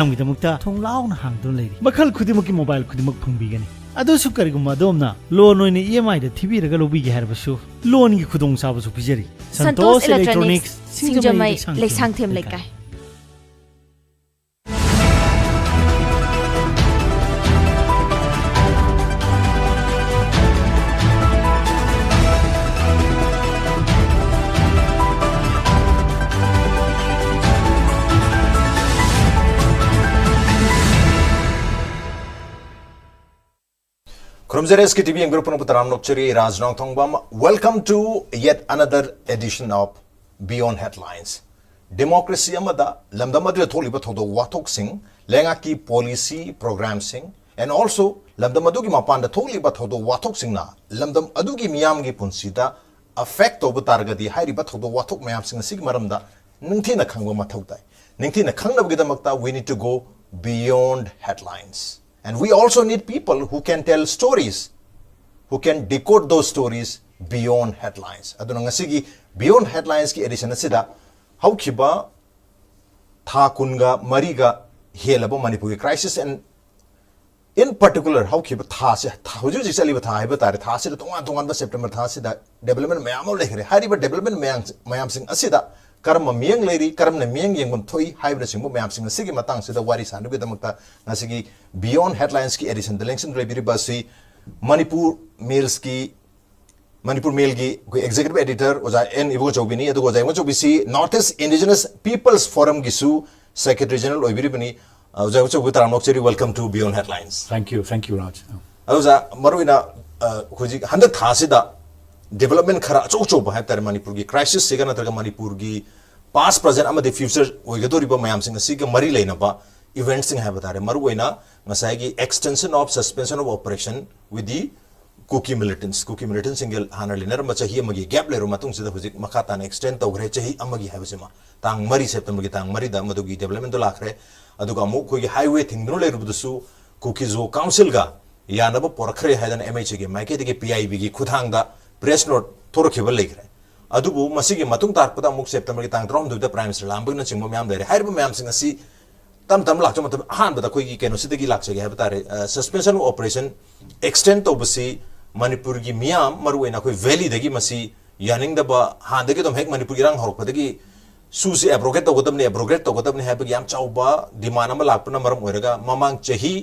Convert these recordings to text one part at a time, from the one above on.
ꯅꯝꯒꯤꯗꯃꯛꯇ ꯊꯣꯡꯂꯥꯎꯅ ꯍꯥꯡꯗꯨꯅ ꯂꯩꯔꯤ ꯃꯈꯜ ꯈꯨꯗꯤꯡꯃꯛꯀꯤ ꯃꯣꯕꯥꯏꯜ ꯈꯨꯗꯤꯡꯃꯛ ꯐꯪꯕꯤꯒꯅꯤ ꯑꯗꯨꯁꯨ ꯀꯔꯤꯒꯨꯝꯕ ꯑꯗꯣꯝꯅ ꯂꯣꯟ ꯑꯣꯏꯅ EMI ꯗ ꯊꯤꯕꯤꯔꯒ ꯂꯧꯕꯤꯒꯦ ꯍꯥꯏꯔꯕꯁꯨ ꯂꯣꯟꯒꯤ ꯈꯨꯗꯣꯡꯆꯥꯕꯁꯨ ꯄꯤꯖꯔꯤ ꯁꯟꯇꯣꯁ ꯏꯂꯦꯛꯇ꯭ꯔꯣꯅꯤꯛꯁ ꯁꯤꯡꯖꯃꯩ ꯂꯩꯁꯥꯡꯊꯦꯝ ꯂꯩꯀꯥꯏ SKTV and Group Raj Nongthombam. Welcome to yet another edition of Beyond Headlines. Democracy amada lamdamadu tholi bathodo watok sing lenga ki policy program sing and also lamdamadu ki mapanda tholi bathodo watok sing na lamdam adu ki miyam gi punsida affect obu targadi hairi bathodo watok mayam sing sig maramda ningthina khangwa mathau tai ningthina khangnab gi damakta we need to go beyond headlines. And we also need people who can tell stories, who can decode those stories beyond headlines. Aduna ngasigi beyond headlines ki edition asida how kiba tha kunga mariga helaba Manipuri crisis and in particular how kiba tha se huju jisali ba tha hai ba tare tha se tongan ba September tha se da development mayam lekre hari ba development mayam sing asida karma miyang leiri karma miyang yengun thoi hybrid sing mayam sing asigi matang sida wari sanu bi damakta ngasigi beyond headlines ki edition the election rebiri basi Manipur mails ki Manipur mail ki koi executive editor oja N Ibungochoubi ni adu oja Ibungochoubi si Northeast Indigenous Peoples Forum gisu secretary general oibiri bani oja Ibungochoubi taramnokcheri welcome to beyond headlines. Thank you Raj. Oja maruina khuji 100 thasida development khara chok chok ba tare Manipur gi crisis se gana targa Manipur gi past present amade future oigadori ba mayam sing asi ga mari leina ba events sing ha batare maru oina ngasai gi extension of suspension of operation with the cookie militants single hanar liner ma chahi amagi gap leru matung sida hujik makata na extend tawgre chahi amagi habasema tang mari September gi tang mari da madu gi development do lakhre aduga mu ko gi highway thingdro leru budusu cookie zo council ga yanaba porkhre hadan MH gi maike de PIB gi khuthang da press note thorokhiba lekhre adubu masigi matung tarpada muk September gi tang drom du da prime minister lambuna chingmo myam dere haibu myam sing asi tam lakcho matam han bada koi gi keno sidagi lakche gi habtare suspension of operation extend to basi Manipur gi miyam maruena koi valley dagi masi yaning da ba han dagi tom hek Manipur gi rang horok padagi su si abrogate to godamni habu gi am chauba demand ma lakpuna maram oiraga mamang chahi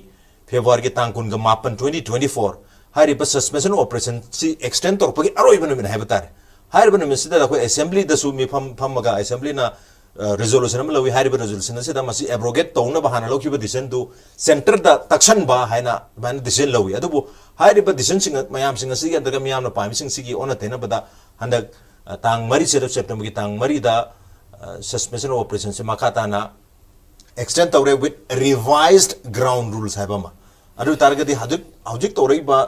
February gi tang kun ga mapan 2024 hari ba suspension of operation si extend to pagi aroi banu min habtare hari banu min sida koi assembly da su mi pham ga assembly na resolution am lawi hari ba resolution sida masi abrogate to na bahana loki ba decision to center da takshan ba haina ban decision lawi adubu hari ba decision sing mayam sing asi ga daga miyam na pami sing sigi ona tena bada handak tang mari September gi tang mari da suspension of operation se makata na extend tawre with revised ground rules habama adu targeti hajik tawre ba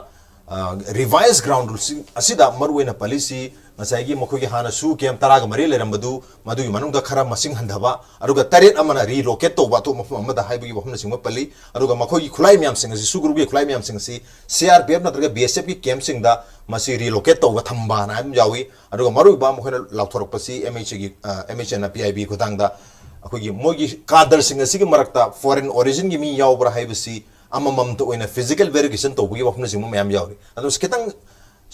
revised ground rules asida maruena policy masagi mokogi hana su kem taraga mari lerambadu madu manung da khara masing handaba aruga taret amana relocate to bato amada haibugi bahumna singma pali aruga makogi khulai myam sing asi su group gi khulai myam sing asi CRPF na targa BSF gi camp sing da masi relocate to ga thamba na am jawi aruga maru ba mokhena lauthorok pasi MH na PIB khudang da akogi mogi kadar sing asi gi marakta foreign origin gi mi yawbra haibasi amamam to oina physical verification to bugi bahumna singma myam jawi adu sketang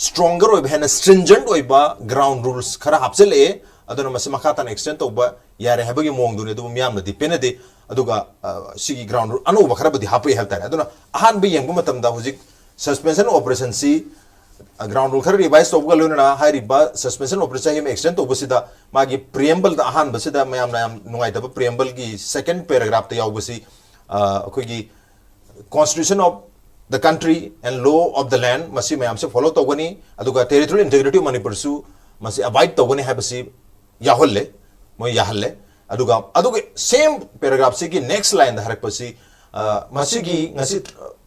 stronger oi bhena stringent oi ba ground rules khara hapsele aduna masi makata na extend to ba yare habagi mong dune du myam na dipene de aduga sigi ground rule anu ba khara badi hapi heltare aduna ahan bi yengbu matam da hujik suspension operation si ground rule khara revise to ga luna hari ba suspension operation him extend to basida magi preamble da ahan basida mayam na nungai da preamble gi second paragraph ta yaw basi akoi gi constitution of the country and law of the land masi mayam se follow togani aduga territorial integrity Manipur su masi abide togani habasi yaholle mo yahalle aduga same paragraph se ki next line da harak pasi masi gi ngasi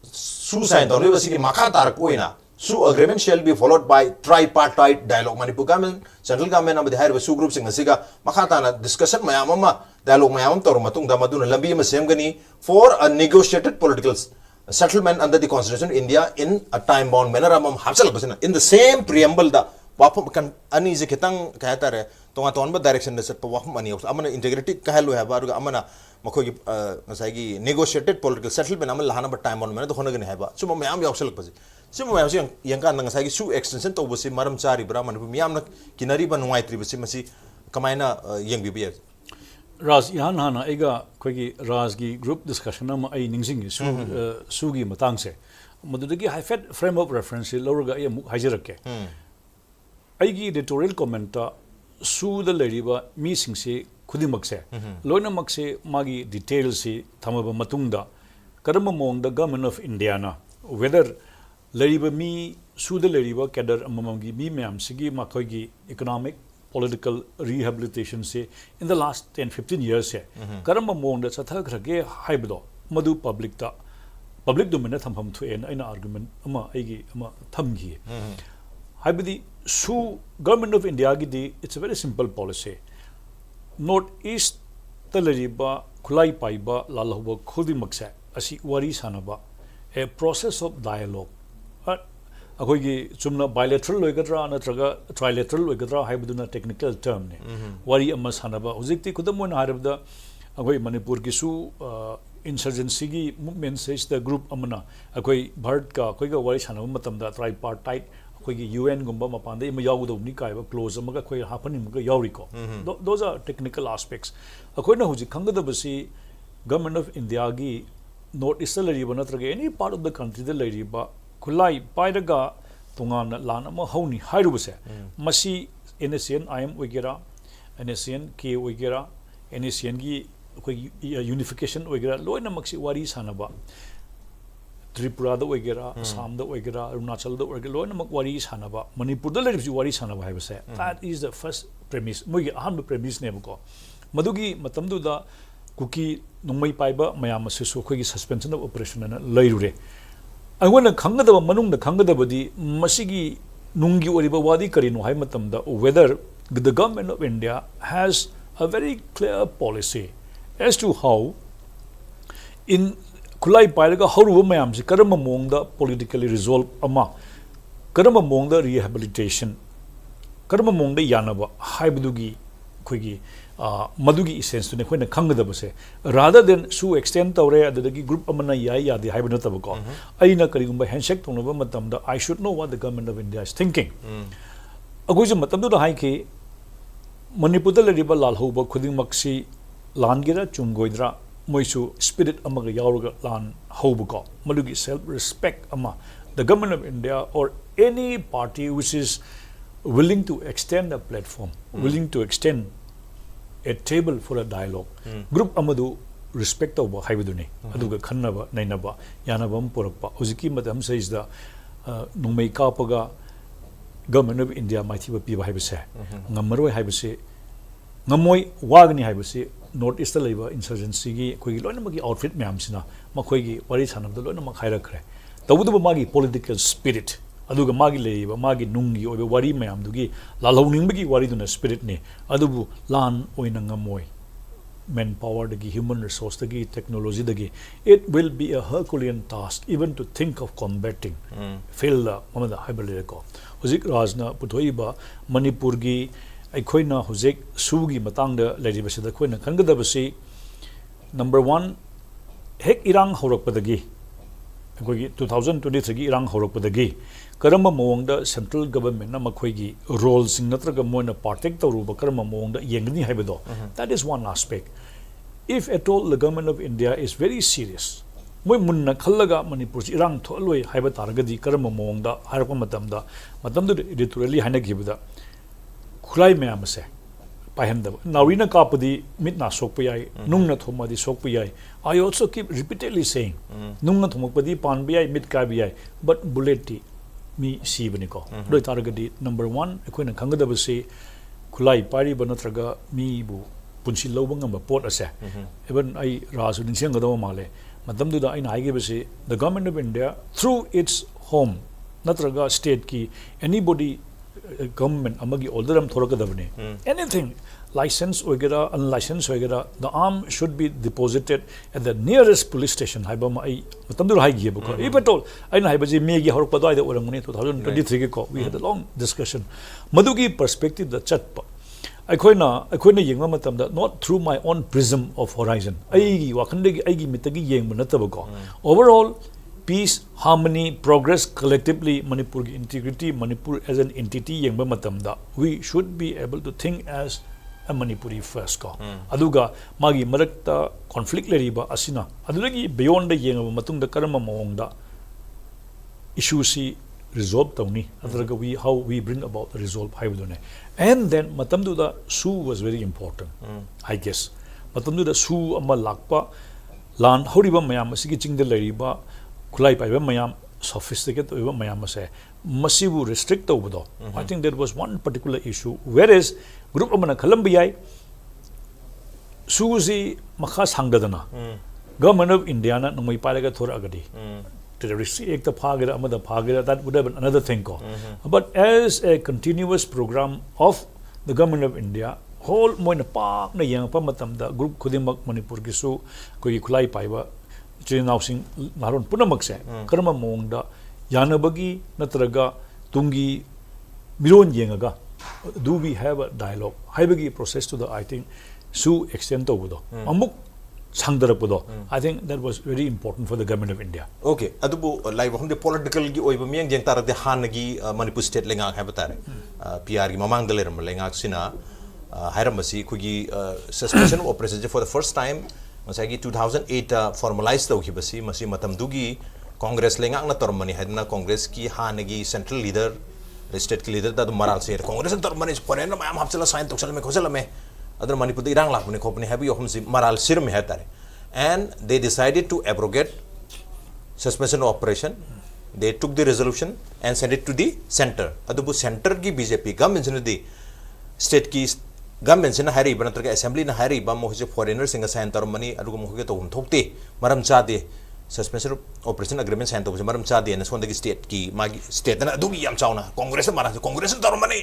su sign to basi ki makha tar koina su agreement shall be followed by tripartite dialogue Manipur government central government amadi hair su group sing asiga makha ta na discussion mayam ma dialogue mayam tor matung da maduna lambi ma sem gani for a negotiated political settlement under the Constitution of India in a time-bound manner among Hapsal in the same preamble the Wapam can uneasy Ketang Katare, Tonga Tonba direction the set for Wapam money, Amana integrity Kahalu have Amana मखोगी ngसाई negotiated political settlement amal lahana ba time on mena to khona gani haiba chuma mayam yaksal pasi chuma mayam si yang kan ngsaई su extension to basi maram chari bra man miyam na kinari ba nuai tri basi masi kamaina yeng bi bi Raj yan hana ega khogi Raj gi group discussion am ai ningsing su gi matang se madudagi high fed frame of reference lorga ai mu hajirakke ai gi editorial comment ta su da leriba mi singse खुदिमक से लोइनमक से मागी detail से थमब मतुंगदा करम मोंग the government of India ना whether लरिब मी सुद लरिब कैडर अममगी मी मैम सिगी माखोगी इकोनॉमिक पॉलिटिकल रिहेबिलिटेशन से इन द लास्ट 10-15 years से करम मोंग द सथखरगे हाइबदो मदु पब्लिक डोमेन थमफम थुएन आइना आर्गुमेंट अमा आइगी अमा थमगी हाइबदी सु गवर्नमेंट ऑफ इंडिया गी दी it's a very simple policy North East talariba khulai paiba lalhuba khudimakse asi wari sanaba a process of dialogue akhoi chumna bilateral loigadra natraga trilateral loigadra haibuduna technical term ne wari amma sanaba hojikti khudamon harabda akhoi Manipur gi su insurgency gi movement says the group amana akhoi bharat ka akhoi ga wari sanaba matamda tripartite UN gumba mapande ima yawudobni kaiba close amaga khoi hapani muga yawriko those are technical aspects akoina huji khangadabasi government of India gi north east lariba natraga any part of the country da lariba khulai pairaga tungana lan ama hauni hairubase masi NACN IM ogera NACN K ogera NACN gi khoi unification ogera loina maksi wari sanaba Tripura da ogera Assam da ogera Arunachal da ogera loina mak wari sanaba Manipur da leribsi wari sanaba haibase that is the first premise mogi aham premise ne ko madugi matamdu da kuki nongmai paiba mayam asesu khoi suspension of operation na leirure angona khangadaba manung da khangadaba di masigi nungi oriba wadi karino hai matamda whether the government of India has a very clear policy as to how in Kulai Piraga, how mayam si karama mongda politically resolve ama karama mongda rehabilitation karama mongda yanaba haibudugi khoigi madugi essence ne khoina khangadaba se rather than su extend tawre adagi group amana yai yadi haibuna tabako aina karigumba handshake tonaba matamda I should know what the government of India is thinking agoju matamdu da hai ke Manipur da lariba lalhoba khuding maksi langira chumgoidra moisu spirit amaga yauraga lan hobuko malugi self respect ama the government of India or any party which is willing to extend a platform willing to extend a table for a dialogue group amadu respect over haibuduni aduga khannaba nainaba yanabam porakpa hojiki madam says the nongmei kapaga government of India maithiba piba haibase ngamaroi haibase ngamoi wagni haibase North East laiba insurgency gi khoi loina magi outfit myam sina makhoi gi wari sanam da loina mak hairakre tabudu magi political spirit aduga magi leiba magi nungi obe wari myam dugi lalhauning bagi wari duna spirit ne adubu lan oina ngamoi manpower dagi human resource dagi technology dagi it will be a herculean task even to think of combating fail the mamada haibale ko hojik rajna puthoiba Manipur gi aikoina hojik sugi matangda leribasida koina khangadabasi number 1 hek irang horakpadagi akoigi 2023 gi irang horakpadagi karama mawangda central government na makhoigi role sing natraga moina partake tawruba karama mawangda yengni haibedo that is one aspect if at all the government of India is very serious moi munna khallaga Manipur irang tholoi haiba taragadi karama mawangda harakpa matamdu editorially haina gibda khulai mayam se pahendaba nawina kapadi mitna sokpa yai nungna thomadi sokpa yai I also keep repeatedly saying nungna thomapadi panba yai mit ka bi yai but bullet ti mi sibani ko doi taragadi number 1 ekoina khangadaba se khulai pari banatraga mi bu punsi lobang ngam pot ase even ai rasu ningseng gadaw male matamdu da aina haige base the government of India through its home natraga state ki anybody government amagi olderam thorakadavne anything license ogera unlicensed ogera the arm should be deposited at the nearest police station haibama ai matamdur hai gi buka if at all aina haibaji megi horpa do aida oranguni 2023 ko we had a long discussion madugi perspective the chatpa ꯑꯩꯈꯣꯏꯅ ꯌꯦꯡꯕ ꯃꯇꯝꯗ not through my own prism of horizon ꯑꯩꯒꯤ ꯋꯥꯈꯜꯗꯒꯤ ꯑꯩꯒꯤ ꯃꯤꯠꯇꯒꯤ ꯌꯦꯡꯕ ꯅꯠꯇꯕꯀꯣ overall peace harmony progress collectively Manipur's integrity Manipur as an entity yengba matamda we should be able to think as a Manipuri first ko aduga magi marakta conflict leriba asina adulagi beyond the yengba matungda karama mawongda issue si resolve tawni adraga we how we bring about the resolve haibudune and then matamdu da su was very important I guess matamdu da su ama lakpa lan horiba mayam asigi chingda leriba khulai paiba mayam sophisticated oiba mayam ase masibu restrict tawbudo I think there was one particular issue whereas group amana khalambi yai suzi makha sangdadana government of India na nomai palaga thora agadi terrorist ekta phagera amada phagera that would have been another thing ko but as a continuous program of the government of India whole moina pak na yang pa matamda group khudimak Manipur gi su koi khulai paiba Chinausin Maron Punamakse, Karma Monda, Yanabagi, Natraga, Tungi, Miron Yengaga. Do we have a dialogue? Haibagi process to the I think Su extent over Amuk Sangdarapudo. I think that was very important for the government of India. Okay, Adubu live on the political Oibamian Gentara de Hanagi Manipur State Lenga Habitat PR Mamang the Lerum Lenga Sina Hiramasi Kugi suspension of president for the first time. Masagi 2008 formalized tau hibasi masi matam dugi Congress lengak na tormani hadna Congress ki hanagi central leader state ki leader da maral se Congress tormani foreign ma am hapsala sign toksal me khosala me adar Manipur de irang lakuni khopni habi yohum si maral sir me hatare and they decided to abrogate suspension of operation they took the resolution and sent it to the center adubu center ki BJP government di state ki government sina hari ba natraga assembly na hari ba mo je foreigners singa sign tar mani adugo mo ge to hum thokte maram chade suspension operation agreement sign to maram chade na sondagi state ki magi state na adugi yam chauna congress mara congress tar mani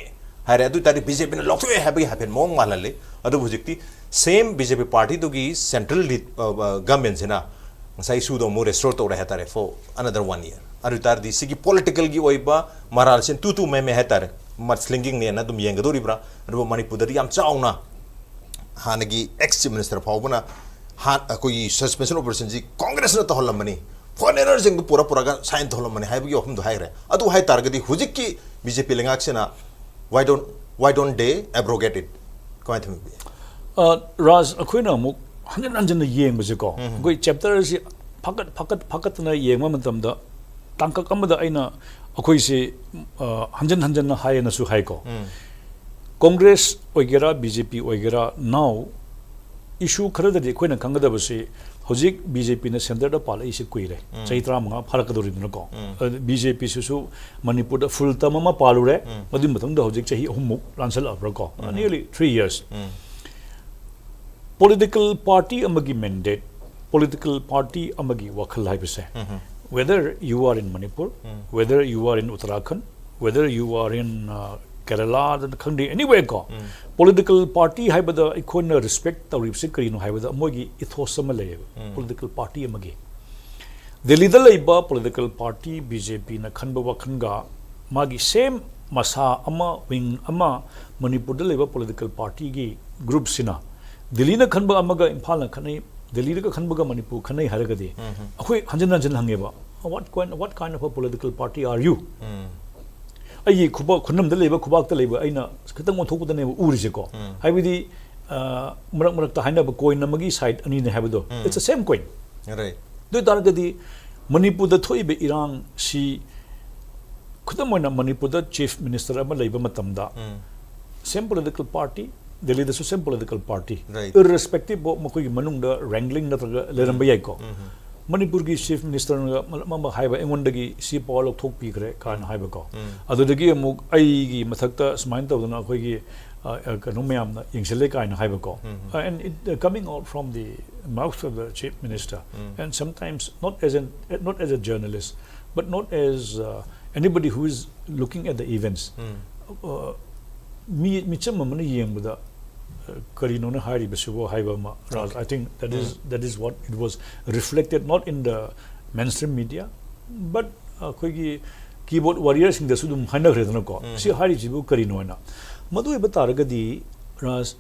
hari adu tari BJP na lokto e habi happen mong malale adu bujikti same BJP party to gi central government sina sai su do mo restore to ra hetare for another 1 year adu tar di sigi political gi oiba maral sin tu me hetare mudslinging ne na dum yengadori bra ru Manipur da yam chauna hanagi ex chief minister phawbuna han koi suspension operation ji congress na to holamani foreigners jing pura ga sign to holamani haibi yohum do haire adu hai targadi hujikki BJP lengak sena why don't they abrogate it quite Raj akoina muk hanjan yeng base ko koi chapter si phakat na yeng matam da tangkak amada aina akoi se hanjan na hai na su hai ko Congress oigera BJP oigera now issue khara da koi na khangada base hojik BJP na center da pala isi kuire chaitra manga pharak dori na ko BJP su Manipur da full tamama palure madi mathang da hojik chahi ahumuk lansal abra ko nearly 3 years political party amagi mandate political party amagi wakhal hai base whether you are in Manipur whether you are in Uttarakhand whether you are in Kerala khangdi anywhere ko political party haibada ikona respect tawrib se karino haibada mogi ethos sama le political party amagi Delhi da leiba political party BJP na khanba wakhanga magi same masa ama wing ama Manipur da leiba political party gi group sina Delhi na khanba amaga Imphal na khanai Delhi ka khanba ga Manipur khanai haragadi akoi hanjan hangeba what kind of a political party are you ai khuba khunam da leba khubak da leba aina khitang mon thokudane urise ko haibidi marak ta haina ba coin namagi side ani ne habdo it's the same coin right do targadi Manipur da thoi be irang si khudam moina Manipur da chief minister ama leba matamda same political party Delhi da same political party irrespective of makoi manung da wrangling na leramba yai ko Manipur ki chief minister mama haiba engondagi si pawal thok pi kre kan haiba ko adudagi amuk ai gi mathakta smain tawduna khoi gi kanu mayam na yengsele kain haiba ko and it coming out from the mouth of the chief minister and sometimes not as a journalist but not as anybody who is looking at the events mi cham mamani yengbuda karino na hari bisubo haiba ma I think that is what it was reflected not in the mainstream media but koi gi keyboard warriors in the sudum haina redna ko si hari jibu karino na madu e bataragadi Ras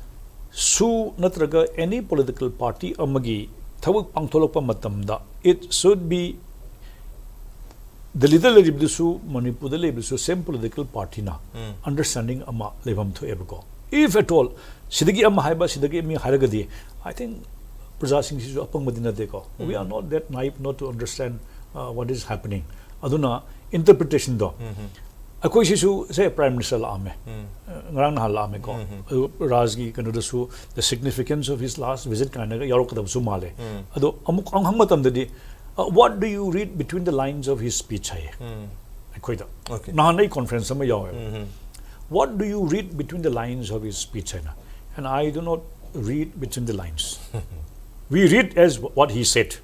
su natraga any political party amagi thawak pangtholokpa matamda it should be the leader lebisu Manipur the lebisu same political party na understanding ama lebam to ebgo if at all sidagi ama haiba sidagi mi haragadi I think praja singh sisu apang madina deko we are not that naive not to understand what is happening aduna interpretation do akoi sisu say prime minister la ame ngarang na la ame ko rajgi kanu su the significance of his last visit kana yarok da su male ado amuk ang hang matam dadi what do you read between the lines of his speech hai akoi da Okay. na nei conference ma yaw what do you read between the lines of his speech hai na and I do not read between the lines we read as what he said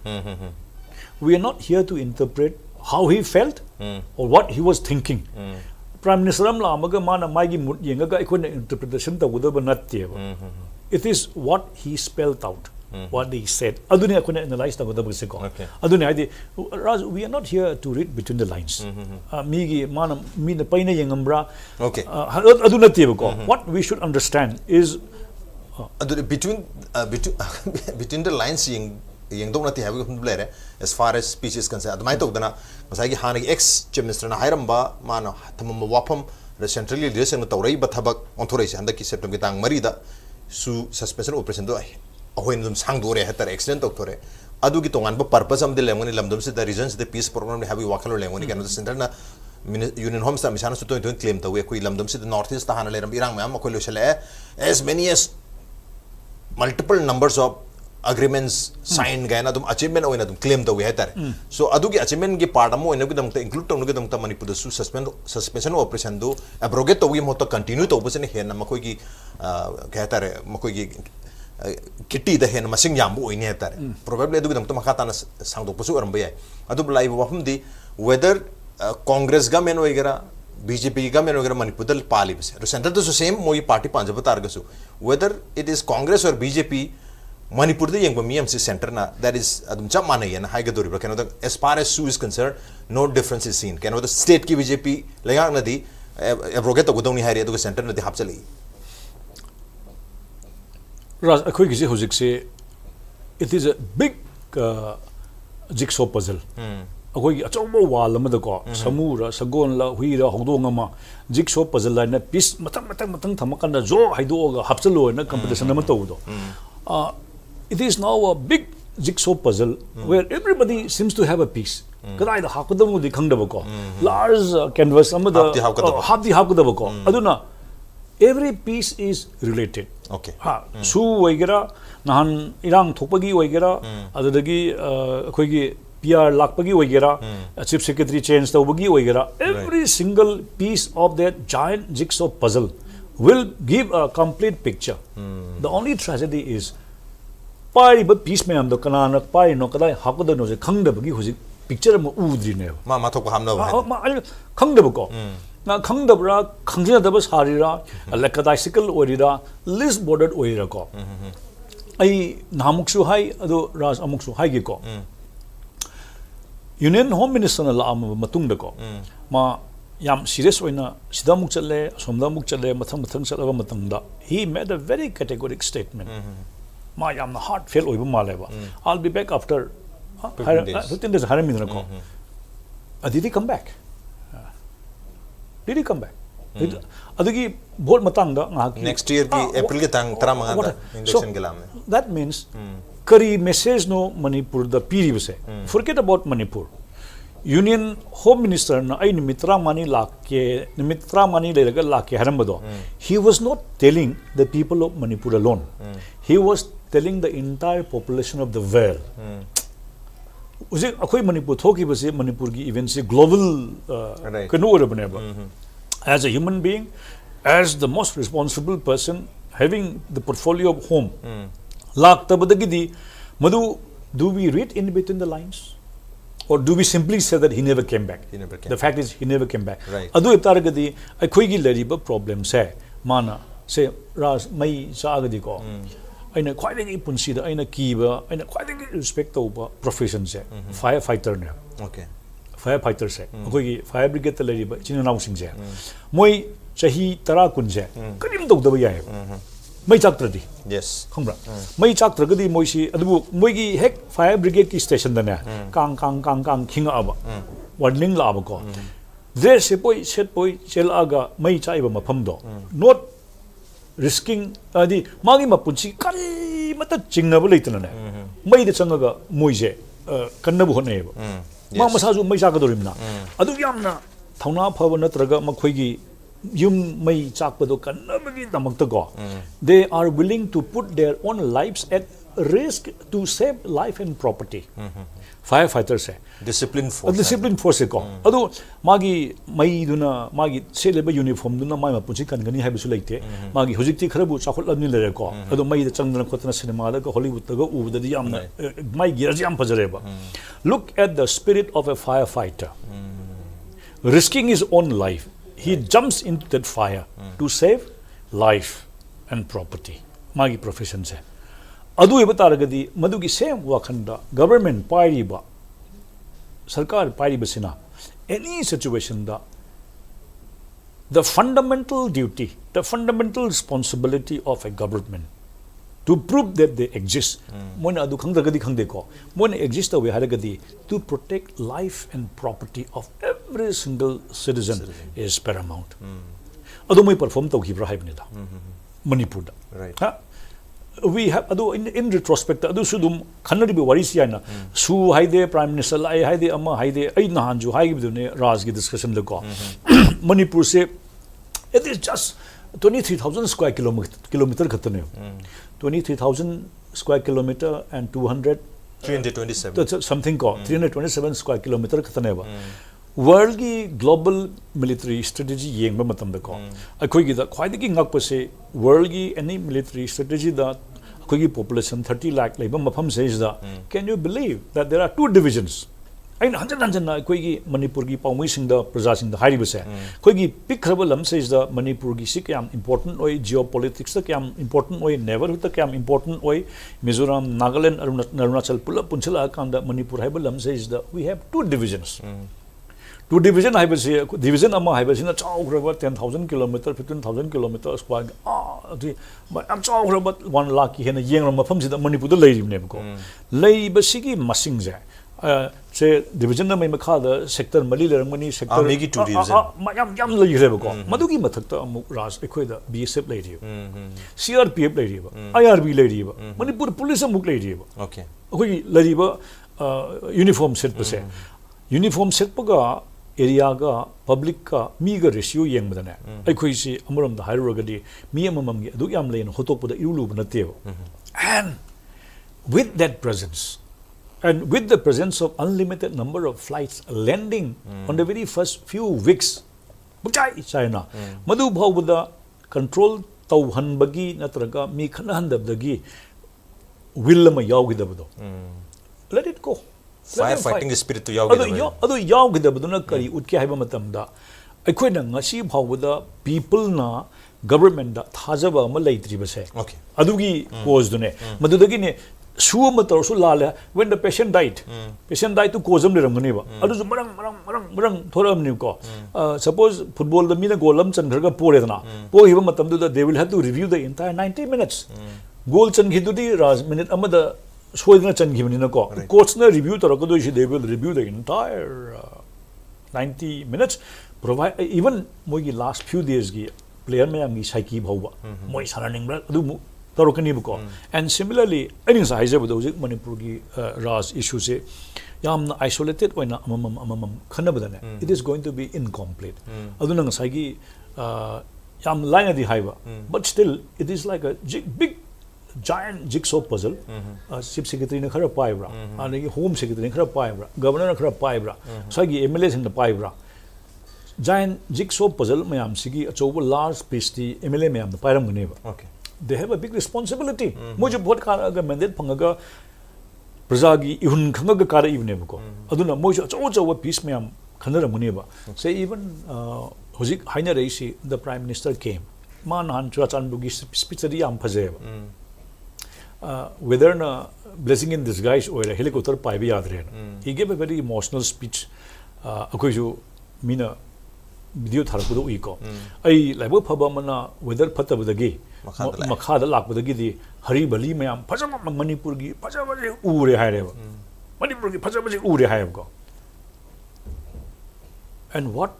we are not here to interpret how he felt or what he was thinking prime minister am la amaga mana magi mut yenga ikon interpretation ta udaba natte it is what he spelled out what he said aduni akon analyze ta udaba se ko Okay. aduni adi Raj we are not here to read between the lines migi mana mina paina yengambra Okay. aduna te ko what we should understand is between between the lines yang dong nati habi hum blere as far as speech is concerned admai tok dana masai gi hana ex chief minister na hairamba mana thamam wafam the central leadership na tawrai ba thabak onthorai se handaki september tang mari da su suspension operation do ahoin dum sang dore hatar accident tok thore adu gi tongan ba purpose am de lemoni lamdum se the reasons the peace program ne habi wakalo lemoni kan the center na union homes ta misana su to claim ta we koi lamdum se the north east ta hana leram irang mam ko lo chale as many as multiple numbers of agreements signed gaina dum achievement oina dum claim da we hatar so adu gi achievement gi part amo oina gi dum ta include tong gi dum ta manipur su suspension operation do abrogate to wi mo to continue to bus ne hen ma koi gi gatar ma koi gi kitty the hen masing yam bo oina hatar probably adu gi dum ta makata na sang do pusu aram bayai adu live wafum di whether congress ga men oigera BJP government वगैरह मणिपुर दल पाली बस तो centre तो same मोई party पांच बता रहा है whether it is Congress or BJP Manipur दे यंग बमियम से सेंटर ना that is अदम जब माने ये ना हाई गदोरी पर कहना तो as far as Sue is concerned no difference is seen कहना तो state की BJP लगा ना दी एब्रोगे तो गुदों नहीं हारी तो सेंटर ना दी हाप चली Raj अखोई किसी हुजिक से it is a big jigsaw puzzle अखोई अचौबो वाल अमदा को समूरा सगोन ला हुईरा होदोंग अमा जिगसॉ पजल लाइन पीस मतंग मतंग मतंग थमकन जो हाइदोगा हपचलो न कंपटीशन अमा तोदो it is now a big jigsaw puzzle where everybody seems to have a piece kadai da hakudam di khangdaba ko large canvas amada habdi hakudaba ko aduna every piece is related okay ha su waigera nahan irang thopagi waigera adudagi akhoi gi PR lakpagi waigera chief secretary change tawagi waigera every single piece of that giant jigsaw puzzle will give a complete picture the only tragedy is pai but piece me am do kana pai no kadai hakuda no je khangdabagi huji picture ma udri ne ma thok hamna ma khangdab ko na khangdabra khangjadaba sarira lekadaicycle orira list bordered orira ko ai namuksu hai ado Raj amuksu hai gi ko Union Home Minister na laam matung da ko ma yam serious oina sida muk chatle somda muk chatle mathang chalaba matang da he made a very categoric statement ma yam na heart fail oiba maleba I'll be back after 15 days haram min ko did he come back did he come back adagi bhot matang da next year ki April ke tang tara manga election ke lam that means kari message no Manipur the piri se forget about Manipur Union Home Minister na ay nimitra mani le lakke harambado he was not telling the people of Manipur alone he was telling the entire population of the world usi akhoi Manipur thoki base Manipur ki event se global kanu orabane ba as a human being as the most responsible person having the portfolio of home laktabadagidi madu do we read in between the lines or do we simply say that he never came back the fact is he never came back adu itaragadi akhoi gi leriba problem se mana se Raj mai saagadi ko aina khwaidagi punsi da aina kiba aina khwaidagi respect tauba profession se firefighter ne okay firefighter se akhoi gi fire brigade ta leriba chinanaw sing se moi chahi 10 kun se karim tawdaba yae mai chaktradi yes khongbra mai chaktragadi moisi adu moigi hek fire brigade ki station dane kang khinga aba warning la aba ko there se poi set poi chel aga mai chaiba mafam do not risking adi magi mapunchi kari mata chingna bu leitana ne mai de changaga moise kanna bu hone ba ma masa ju mai chakadorimna adu yamna thauna phaba natraga makhoigi yum mai chakpado kannabagi damakta go they are willing to put their own lives at risk to save life and property firefighters hai discipline force ko adu magi mai duna magi seleba uniform duna mai mapunchi kangani haibusu leite magi hojikti kharabu chakhotlamni lere ko adu mai da changdana khotna cinema da ko Hollywood da go ubda di yamna mai giraj yam fajareba look at the spirit of a firefighter risking his own life he jumps into that fire to save life and property magi profession se adu ibataragadi madugi same wakhanda government pairiba sarkar pairiba sina any situation da the fundamental duty the fundamental responsibility of a government to prove that they exist mon adu khangdagadi khangde ko mon exist awe haragadi to protect life and property of every single citizen is paramount adu moi perform tawkhibra haibnida Manipur da right we have adu in retrospect adu sudum khanari be wari siana su haide prime minister lai haide amma haide ai nahan ju haigi bidune raj gi discussion le ko Manipur se it is just 23,000 square kilometer khatane 23,000 square kilometer and 327 something ko 327 square kilometer khatane ba world ki global military strategy yengba matam da ko akhoi gi da khwaidagi ngakpa se world ki any military strategy da akhoi gi population 30 lakh leiba mafam se is da can you believe that there are two divisions ain hanjan na akhoi gi Manipur gi paumui sing da praja sing da hairi ba se akhoi gi pikhraba lam se is da Manipur gi sik yam important oi geopolitics da kyam important oi neighborhood da kyam important oi Mizoram Nagaland Arunachal pula punchila kanda Manipur haiba lam se is da we have two divisions two division haibase division amma haibasina chawgraba 10,000 kilometer 15,000 kilometer square adi am chawgraba 1 lakh ki hena yengra mafam sida Manipur da leiribne ko leibasigi masing ja se division na mai makha da sector mali lerangmani sector megi two division yam leireba ko madugi mathakta amuk raj ekhoi da BSF leiriba CRPF leiriba IRB leiriba Manipur police amuk leiriba okay ekhoi leiriba uniform set pase uniform set paga area ga public ka mi ga ratio yeng badane akhoi si amaram da hairugadi mi amamam gi adu yam lein hotokpa da irulu banateba and with that presence and with the presence of unlimited number of flights landing on the very first few weeks buchai China madu bhawda control tawhanbagi natraga mi khanahandabdagi will ma yawgidabdo let it go firefighting spirit to yawgida adu yawgidabduna kari utke haiba matamda aikoina ngasi bhawda people na government da thajaba ma leitriba se okay adugi cause dune madudagi ne suwa matarsu lala when the patient died to cause liramgani ba adu marang thoramni ko suppose football the mina golam changraga poredana po hiba matamdu da they will have to review the entire 90 minutes goal changhidudi raj minute amada soidna changhibani na ko coach na review tarakadu they will review the entire 90 minutes provide even mogi last few days gi player mayam gi saiki bhawba moi saraning bra adu tarokani ko and similarly I think size of those Manipur gi Raj issue se yamna isolated oina amam khanabadane it is going to be incomplete aduna ngasai gi yam line di haiba but still it is like a big giant jigsaw puzzle chief secretary na khara paibra and home secretary na khara paibra governor na khara paibra sai gi MLA sing na paibra giant jigsaw puzzle mayam sigi achoba large piece di MLA mayam na pairam gane ba okay they have a big responsibility moje vote kara ga mandate phangaga prajagi ihun khangaga kara ibne ko aduna moje achowa piece mayam khanaramune ba say even hojik haina reisi the prime minister came man han churachanbugi speech ri am phajeba whether na blessing in disguise or a helicopter paibi yadre he gave a very emotional speech akoi ju mina video tharakudo iko ai laibo phaba mana weather phatabadagi मखादा लाकपदगी हरिबली मैम फजब मणिपुर की फजब उरे है मणिपुर की फजब उरे है and what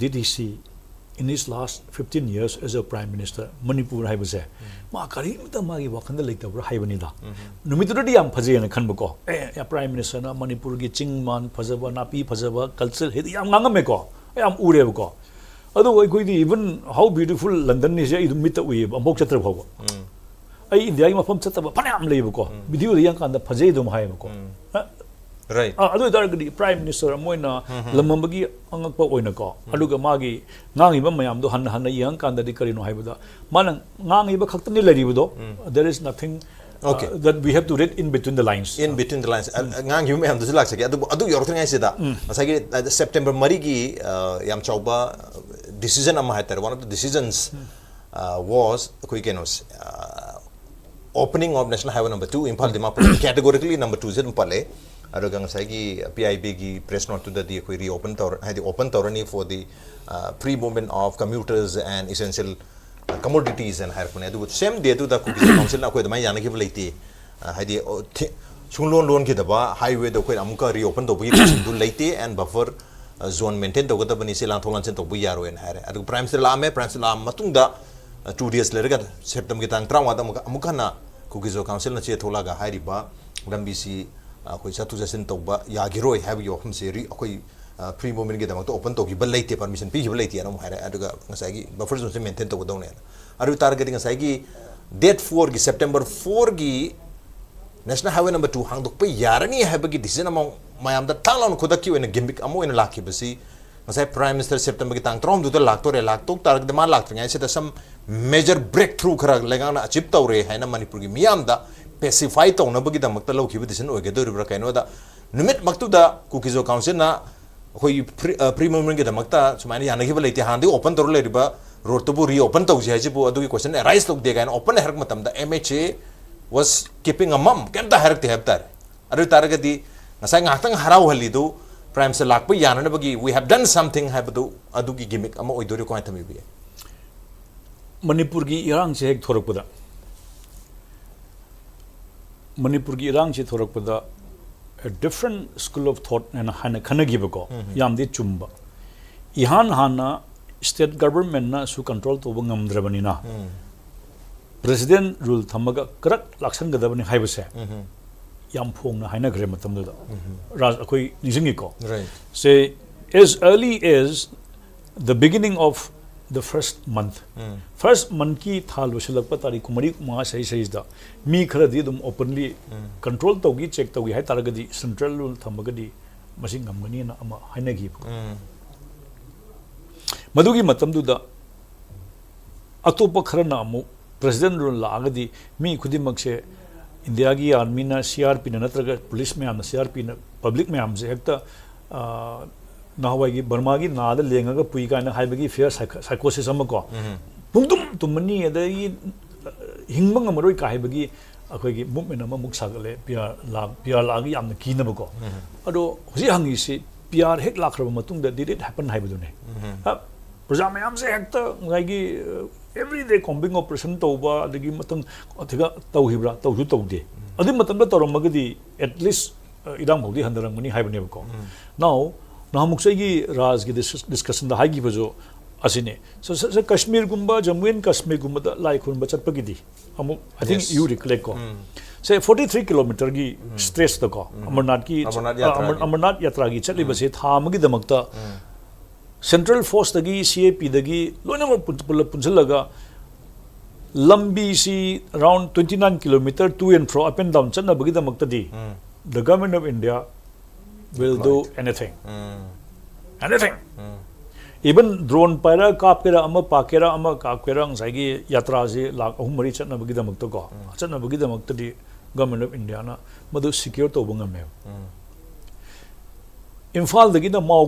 did he see in his last 15 years as a prime minister Manipur hai base ma kari mita ma gi wakhanda leitabra hai bani da numitudi yam phaje na khan bako ya prime minister na Manipur gi chingman phajaba napi phajaba culture he yam nganga me ko yam ure bako adu oi koi di even how beautiful London ni je idu mita ui amok chatra bhawa ai India gi mafam chata ba phanam lei bako video ri yang kan da phaje dum hai bako right adu dargadi prime minister moina lamambagi angakpa oina ko aduga magi ngangi ba mayam do han yang kan da di karino haibada manang ngangi ba khaktani laribudo there is nothing that we have to read in between the lines ngangi me am do lak sake adu yor thing ai sida asagi September mari gi yam chauba decision am haiter one of the decisions was koi kenos opening of national highway number 2 Imphal Dimapur categorically number 2 zin pale arogang sagi PIB gi press note to the koi reopen tor had open torani for the free movement of commuters and essential commodities and hire adu same day to the council na koi da mai yana ki leiti hadi chunglon lon ki da ba highway da koi amuka reopen to bu du leiti and buffer zone maintain to gata bani se lang tholan chen to bu yaro en hire adu prime minister la me prime minister la matung da 2 days later september ki tang trawa da amuka na kukizo council na che thola ga hairi ba lambi si koi chatu jasin tawba yagiroi have yo kham seri koi free movement gi damang to open to gi bal leite permission pi gi bal leite anam haira aduga ngasai gi buffer zone se maintain to godone aru target ngasai gi date 4 gi September 4 gi national highway number 2 hang dok pe yarani have gi decision among mayam da talon khodak ki wena gimmick amo ena lakhi basi ngasai prime minister September gi tang trom du to lak to re lak tok target ma lak ngai se da some major breakthrough khara lenga na achieve tawre haina Manipur gi miyam da pacify to na bagi da makta lauki decision oge do ribra kaino da numit maktu da kukizo council na hoi pre movement ge da makta sumani yana gi balaiti handi open to le riba road to bu reopen to je ji bu adu gi question arise to de gain open harak matam da MHA was keeping a mum kem da harak te haptar adu taragati ngasai ngaktang harau halidu prime se lakpa yana na bagi we have done something habdu adu gi gimmick ama oidori ko antami bi Manipur gi irang se hek thorakpada Manipur ki irang chi thorak pada a different school of thought and hana khana gibako yamde chumba ihan hana state government na su control to bangam drabani na president rule thamaga karak laksan gadabani haibase yam phong na haina gre matam da raj akoi nising ko say as early as the beginning of the first month ki thal wasilak patari kumari ma sai da mi khara di dum openly control togi check togi hai taragadi central rule thamagadi masing ngamgani na ama hainagi madugi matam du da atopa khara na amu president rule la agadi mi khudimak se india gi army na CRP na natraga police me am CRP na public me am se hekta nahawagi Burma gi naada lengaga pui kana haibagi fear psychosis amako pungdum tumani adai hingbang amaroi ka haibagi akhoi gi movement ama muk sagale pr la gi yamna kinabako ado hoji hangi si pr hek lakraba matung da did it happen haibadune praja mayam se hekta ngai gi every day combing operation toba adagi matang athiga tauhibra tauju taude adi matam da toromagadi at least idam bodi handarang mani haibane bako now nahamuksai Raj ki discussion da hagi bajo asine so Kashmir gumba Jammu and Kashmir gumba da lai khun bachat pagidi amu I think you recollect ko say 43 kilometer gi stress da ko Amarnath yatra gi chali base thamagi damakta central force da gi CAP da gi loina punchalaga lambi si around 29 kilometer to and fro up and down channa bagi damakta di the government of India will do anything. Anything. Even drone paira kapkera ama pakera ama kapkera ngai yatra je lak ahum mari chatna bagi damak to ko chatna bagi damak to di government of India na madu secure to bangam me Imphal dagi na mau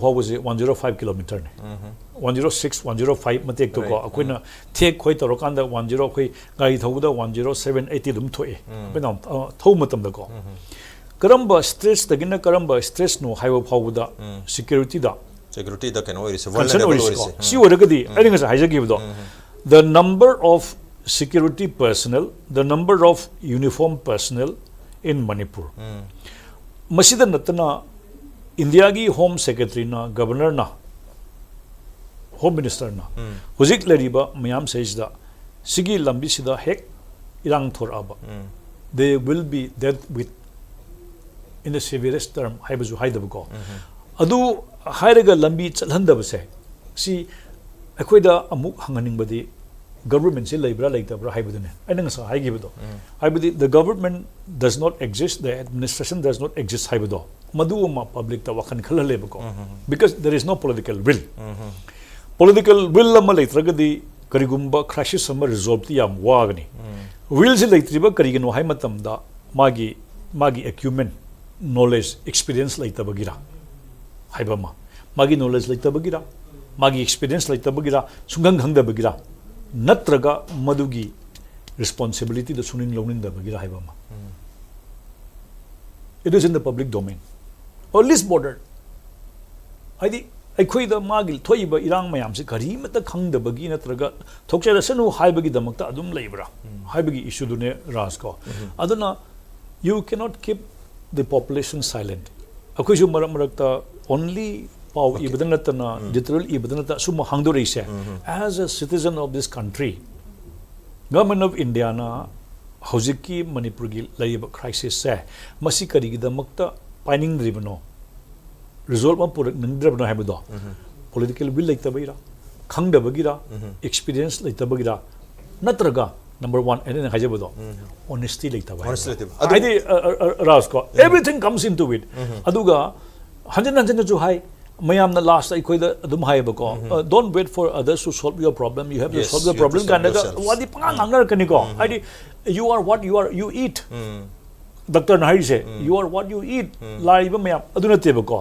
phaw buse 105 kilometer ne 106 105 matek to ko akoina thek khoi to rokan da 10 khoi gai thobuda 107 80 dum thoe benam thau matam da ko karamba stress dagina karamba stress no haiwa phawuda security da can always vulnerable si oragadi I think as haija give do the number of security personnel, the number of uniform personnel in Manipur. Masida natana India gi Home Secretary na Governor na Home Minister na hujik lariba mayam says da sigi lambi sida hek irang thor aba they will be dealt with in the severest term haibazu haidaba ko adu hairaga lambi chalhandaba se si akoida amuk hanganing badi government se laibra laitabra haibadune aina ngasa haigibado haibadi the government does not exist, the administration does not exist haibado madu ma public ta wakan khalaleba ko because there is no political will. Political will ama laitragadi karigumba crisis ama resolve ti yam wagani will se laitriba karigano hai matamda magi acumen knowledge experience laitabagira haibama magi knowledge laitabagira magi experience laitabagira sungang hangdabagira natraga madugi responsibility the suning loning dabagira haibama it is in the public domain or least bordered I ꯑꯩꯈꯣꯏꯗ ꯃꯥꯒꯤ ꯊꯣꯛꯏꯕ ꯏꯔꯥꯡ ꯃꯌꯥꯝꯁꯦ ꯀꯔꯤꯃꯠꯇ ꯈꯪꯗꯕꯒꯤ ꯅꯠꯇ꯭ꯔꯒ ꯊꯣꯛꯆꯔꯁꯅꯨ ꯍꯥꯏꯕꯒꯤꯗꯃꯛꯇ ꯑꯗꯨꯝ ꯂꯩꯕ꯭ꯔꯥ ꯍꯥꯏꯕꯒꯤ ꯏꯁꯨꯗꯨꯅꯦ ꯔꯥꯖ ꯀꯣ ꯑꯗꯨꯅ you cannot keep the population silent ꯑꯩꯈꯣꯏꯁꯨ ꯃꯔꯛ ꯃꯔꯛꯇ only ꯄꯥꯎ ꯏꯕꯗ ꯅꯠꯇꯅ literal ꯏꯕꯗ ꯅꯠꯇ ꯑꯁꯨꯝꯕ ꯍꯥꯡꯗꯣꯔꯛꯏꯁꯦ as a citizen of this country government of India na ꯍꯧꯖꯤꯛꯀꯤ ꯃꯅꯤꯄꯨꯔꯒꯤ ꯂꯩꯔꯤꯕ crisis ꯁꯦ ꯃꯁꯤ ꯀꯔꯤꯒꯤꯗꯃꯛꯇ ꯄꯥꯏꯅꯤꯡꯗ꯭ꯔꯤꯕꯅꯣ resolve ma purak nindrabna haibado political will laitabagira khangdabagira experience laitabagira natraga number 1 and hajabado honesty laitaba adi Raj ko everything comes into it aduga hanjan ju hai mayamna last aikoida adum haibako don't wait for others to solve your problem, you have to solve the problem kanaga wadi pangang angnar kaniko adi you are what you eat Doctor Nahari say, you are what you eat. Laiba mayam aduna tebako.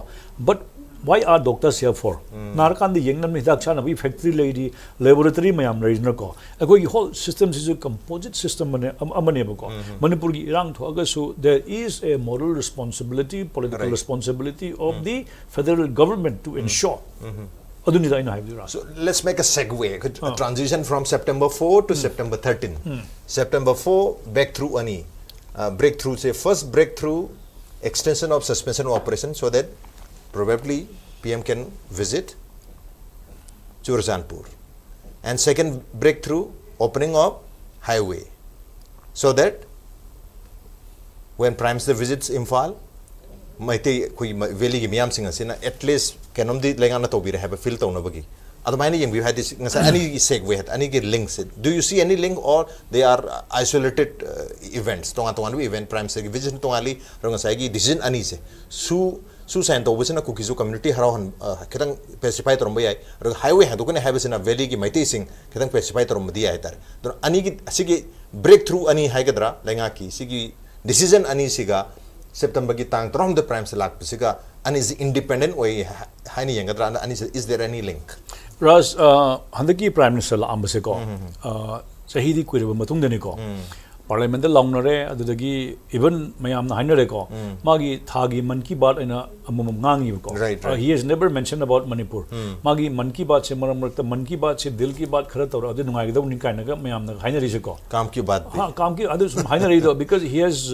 But why are doctors here for? Narkan the young man daksha we factory lady laboratory mayam regional ko. Ako whole system is a composite system amanebako. Manipur gi irang thoga so there is a moral responsibility, political responsibility of the federal government to ensure. So let's make a segue, a transition from September 4 to September 13. September 4 back through ani. Breakthrough, say first breakthrough extension of suspension of operation so that probably PM can visit Churachandpur, and second breakthrough opening of highway so that when Prime Minister visits Imphal maite koi valley gi miyam singa sina at least kanom di lengana tobire have a filter na bagi adamai ni we had this any segue had any links do you see any link or they are isolated events tonga event Prime Minister visit tongali ronga sai gi decision ani se su sign to busina kukizu community harawan kedang pacify to rombai ro highway ha dokane have sina valley gi maite sing kedang pacify to romdi ai tar don ani gi asigi breakthrough ani haigadra lenga ki sigi decision ani siga September gi tang trom the Prime Minister lak pisiga ani is independent way hani yangadra ani is there any link Raj, handaki Prime Minister la ambase ko sahidi kuireba matung deni ko parliament la launare adudagi even mayam na hainare ko magi thagi man ki baat aina amum ngangi ko he has never mentioned about Manipur magi man ki baat se maram rakta man ki baat se dil ki baat khara tor adu nungai gidau ni kaina ga mayam na hainare se ko kam ki baat ha kam ki adu hainare do because he has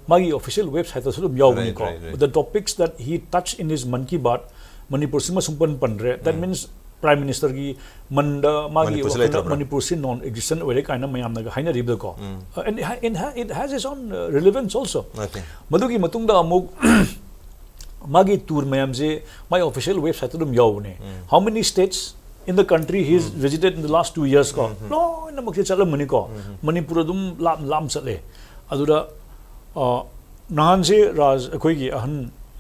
magi official website so yaw ko the topics that he touched in his man ki baat Manipur sima sumpan pandre that means Prime Minister gi manda magi Manipur sin non existent wele kaina mayam na haina rib ko and it has its own relevance also madugi matungda amuk magi tour mayam je my official website dum yaw ne how many states in the country he has visited in the last 2 years ko no na makse chala mani ko Manipur dum lam chale aduda nahan je Raj akoi gi ahan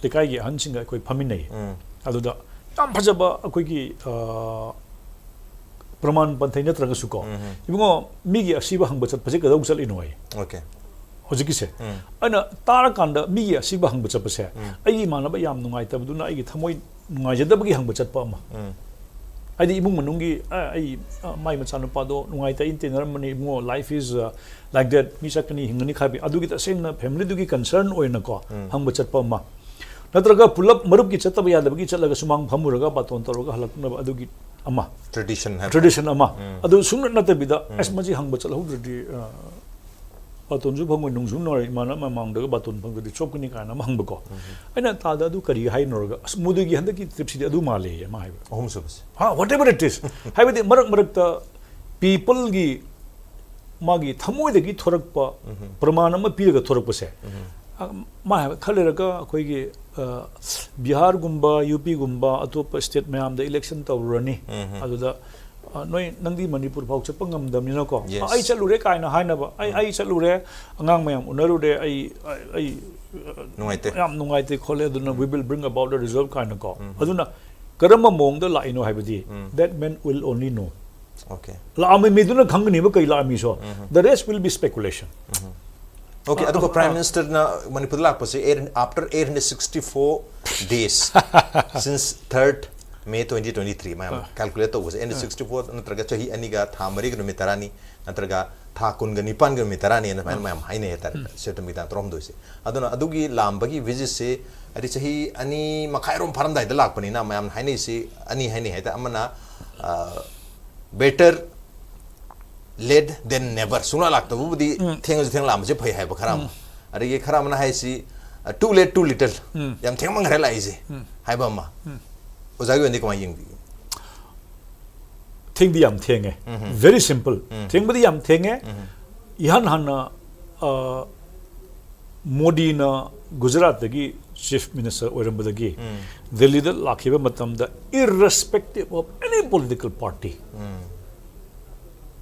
lekai gi ahan singa akoi phaminai aduda tam phajaba akoi gi praman panthai natraga suko ibungo migi asiba hangba chat phaje kadau chal inoi okay hojiki se ana tara kanda migi asiba hangba chat pase ai manaba yam nungai tabduna ai gi thamoi nungai jadabagi hangba chat pa ma ai ibung manungi ai mai machanu pa do nungai ta intener mani mo life is like that mi sakani hingani khabi adu gi ta sengna family du gi concern oina ko hangba chat pa ma natraga pulap marup gi chataba yadabagi chatlaga sumang phamuraga baton toroga halakna adu gi ama tradition ama adu sungna na tabida as maji hangba chalo drdi baton ju phangoi nung ju nor mana ma mang da baton phang di chop kini kana mang ba ko aina ta da du kari hai nor ga mudu gi handa ki trip si adu male ya ma hai home service ha whatever it is hai ba marak ta people gi magi thamoi da gi thorak pa praman ma pi ga thorak pa se ma khalera ga koi gi Bihar gumba UP gumba atop state mayam da election tawrani adu da noi nangdi Manipur phau chapa ngamdam ni ko ai chalure kaina haina ba ai chalure angang mayam unaru de ai nungaite khole aduna we will bring about the result kaina ko aduna karama mong da laino haibadi that men will only know okay la ami meduna khangni ba kai la ami so the rest will be speculation okay aduga prime minister na Manipur lak pase after 864 days since 3rd May 2023 mayam calculate to was end 64 natraga chahi aniga thamari ga mitarani natraga tha kun ga nipan ga mitarani na mayam haine tar setum mi ta trom doise aduna adugi lambagi visit se ari chahi ani makhairom pharam dai da lak pani na mayam haine se ani haine heta amana better led than never suna lak to budi theng lam je phai hai ba kharam ari ye kharam na hai si too late too little yam theng mang re lai je hai ba ma ozagi wendi kama ying thing di yam thenge very simple thing budi yam thenge ihan hana Modi na Gujarat dagi chief minister orambadagi Delhi da lakhiba matam da irrespective of any political party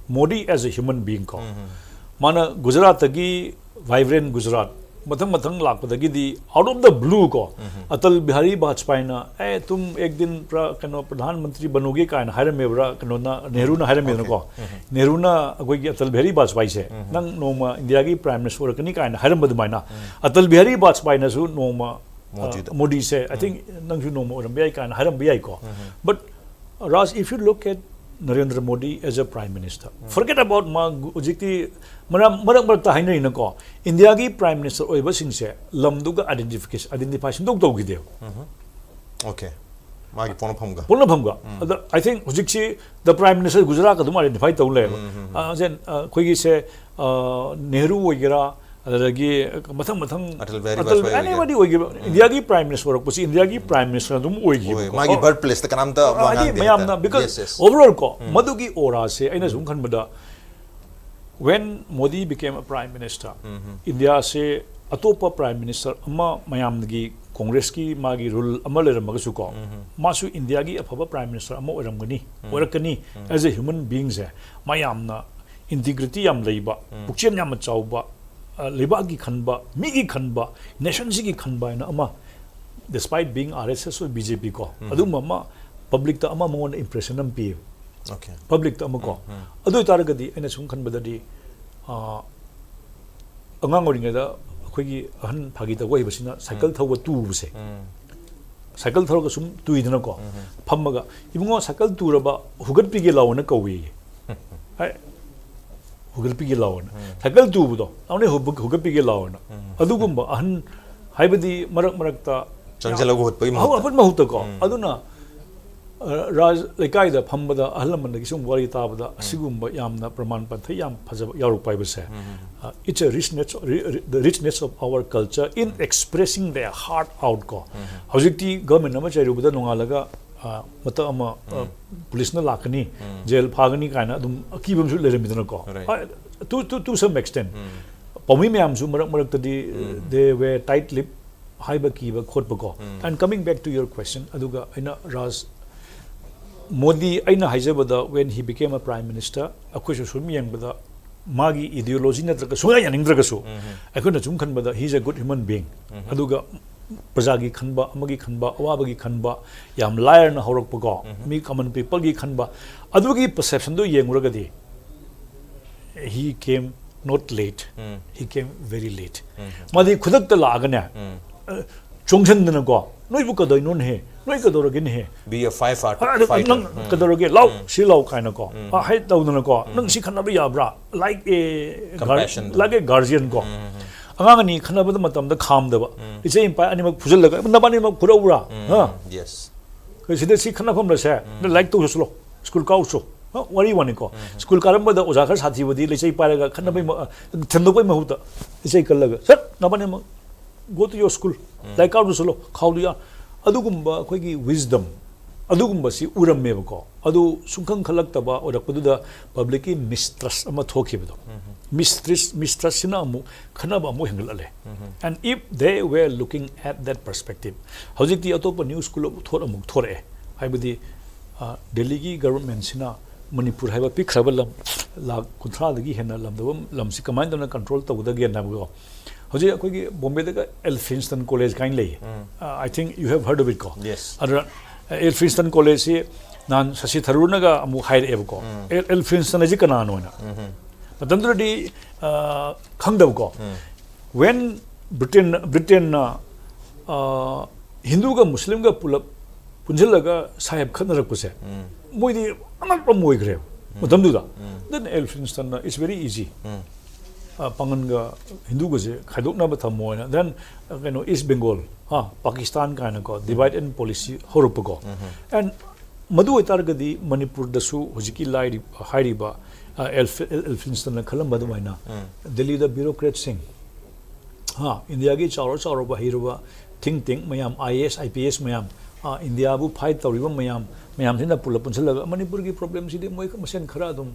Modi as a human being ko mana Gujarat dagi vibrant Gujarat mathang lakpadagi di out of the blue ko Atal Bihari Vajpayee na tum ek din kano pradhan mantri banoge kaina hairame bra kano na Nehru na hairame na ko Nehru na agoi gi Atal Bihari Vajpayee se nang noma India gi prime minister kani kaina hairam badmaina Atal Bihari Vajpayee na su noma Modi se I think nang su noma oram bai kaina hairam bai ko but Raj if you look at Narendra Modi as a prime minister forget about ma ojikti marak ta haina ina ko India gi prime minister oiba sing se lamdu ga identification dog gi deu okay magi pona phamga I think ojikchi the prime minister Gujarat ka dum identify taw le zen khoi gi se Nehru oigira adagi mathang anybody oigi India gi prime minister ko si India gi prime minister dum oigi magi birthplace ta kanam ta mayam na because overall ko madugi ora se aina sum khan bada when Modi became a prime minister India se atopa prime minister ama mayam gi Congress ki magi rule ama le ramasu ko masu India gi afaba prime minister ama oramgani orakani as a human being se mayam na integrity yam leiba pukchen yam chauba leba gi khanba mi gi khanba nation gi khanba na ama despite being RSS or BJP ko adum ama public ta ama mon impression am pi okay public ta ama ko adu taragadi ena sum khanba da di angang oringa da khoi gi ahan phagi da wai basina cycle thawba tu se cycle thawga sum tuidna ko phammaga ibungo cycle turaba hugat pi ge lawna kawi ai hugalpi gi lawna cycle tubudo awne hugalpi gi lawna adugumba ahan haibadi marak ta changjalago hot pai mahut ko aduna Raj lekai da phambada ahlam gi sum wari tabada asigumba yamna praman pantha yam phajaba yaruk pai base it's a the richness of our culture in expressing their heart out ko hojikti government nama chairu bada nongalaga mata ama police na lakani jail phagani kaina adum akibam su leremidana ko to some extent pomi me am su marak tadi they were tight lip haiba kiba khotba ko and coming back to your question aduga aina Raj Modi aina haijabada when he became a prime minister akoisu sum yangbada magi ideology natraga suya yaningdraga su akona chum khanbada he is a good human being aduga prajagi khanba amagi khanba awabagi khanba yam liar na horok pago mi common people gi khanba adugi perception do yenguragadi he came not late he came very late madi khudak ta lagana chongchandna ko noi bu kadai non he noi kadorogin he be a firefighter nang kadoroge law si law kaina ko hai dawna ko nang si khana ya bra like a guardian ko angani khanabada matam da khamdaba ise impa ani mak phujal laga nabani mak phurabura yes ko sida si khana pham la sa like to slo school kauso wari wani ko school karam bada oja khar sathi bodi le chei paraga khanna bai thendo bai mahuta chei kallaga sir nabane go to your school like out solo khawdu ya adugumba khoi gi wisdom adugumba si uramme ko adu sungkhang khalak taba orakpadu da public ki mistrust ama thokhibedo mistrust sina amu khana ba mo hingal ale and if they were looking at that perspective hojik ti atop new school thor amuk thore haibadi delhi gi government sina manipur haiba pikhaba lam la kunthra dagi hena lam dabam lam si command na control tawda ge na go hojik akoi gi bombay da elphinstone college kain lei I think you have heard of it ko yes adra elphinstone college si nan sasi tharuna ga amu haire eb ko elphinstone ji kana no na matamdudi khangdab ko when britain hindu ga muslim ga pulap punjalaga sahib khanarak puse moidi amak pam moi gre matamdu da then elphinstone is very easy pangan ga hindu ga je khaidok na ba thamo na then east bengal pakistan kind ko divide and policy horup ko and madu itar ga di manipur da su hojiki lai hairi ba elphinstone khalam badu maina delhi the bureaucrats sing india gi charo ba hiruba think mayam IAS IPS mayam india bu fight tawriba mayam sina pula punchalaga manipur gi problem si de moi masen khara dum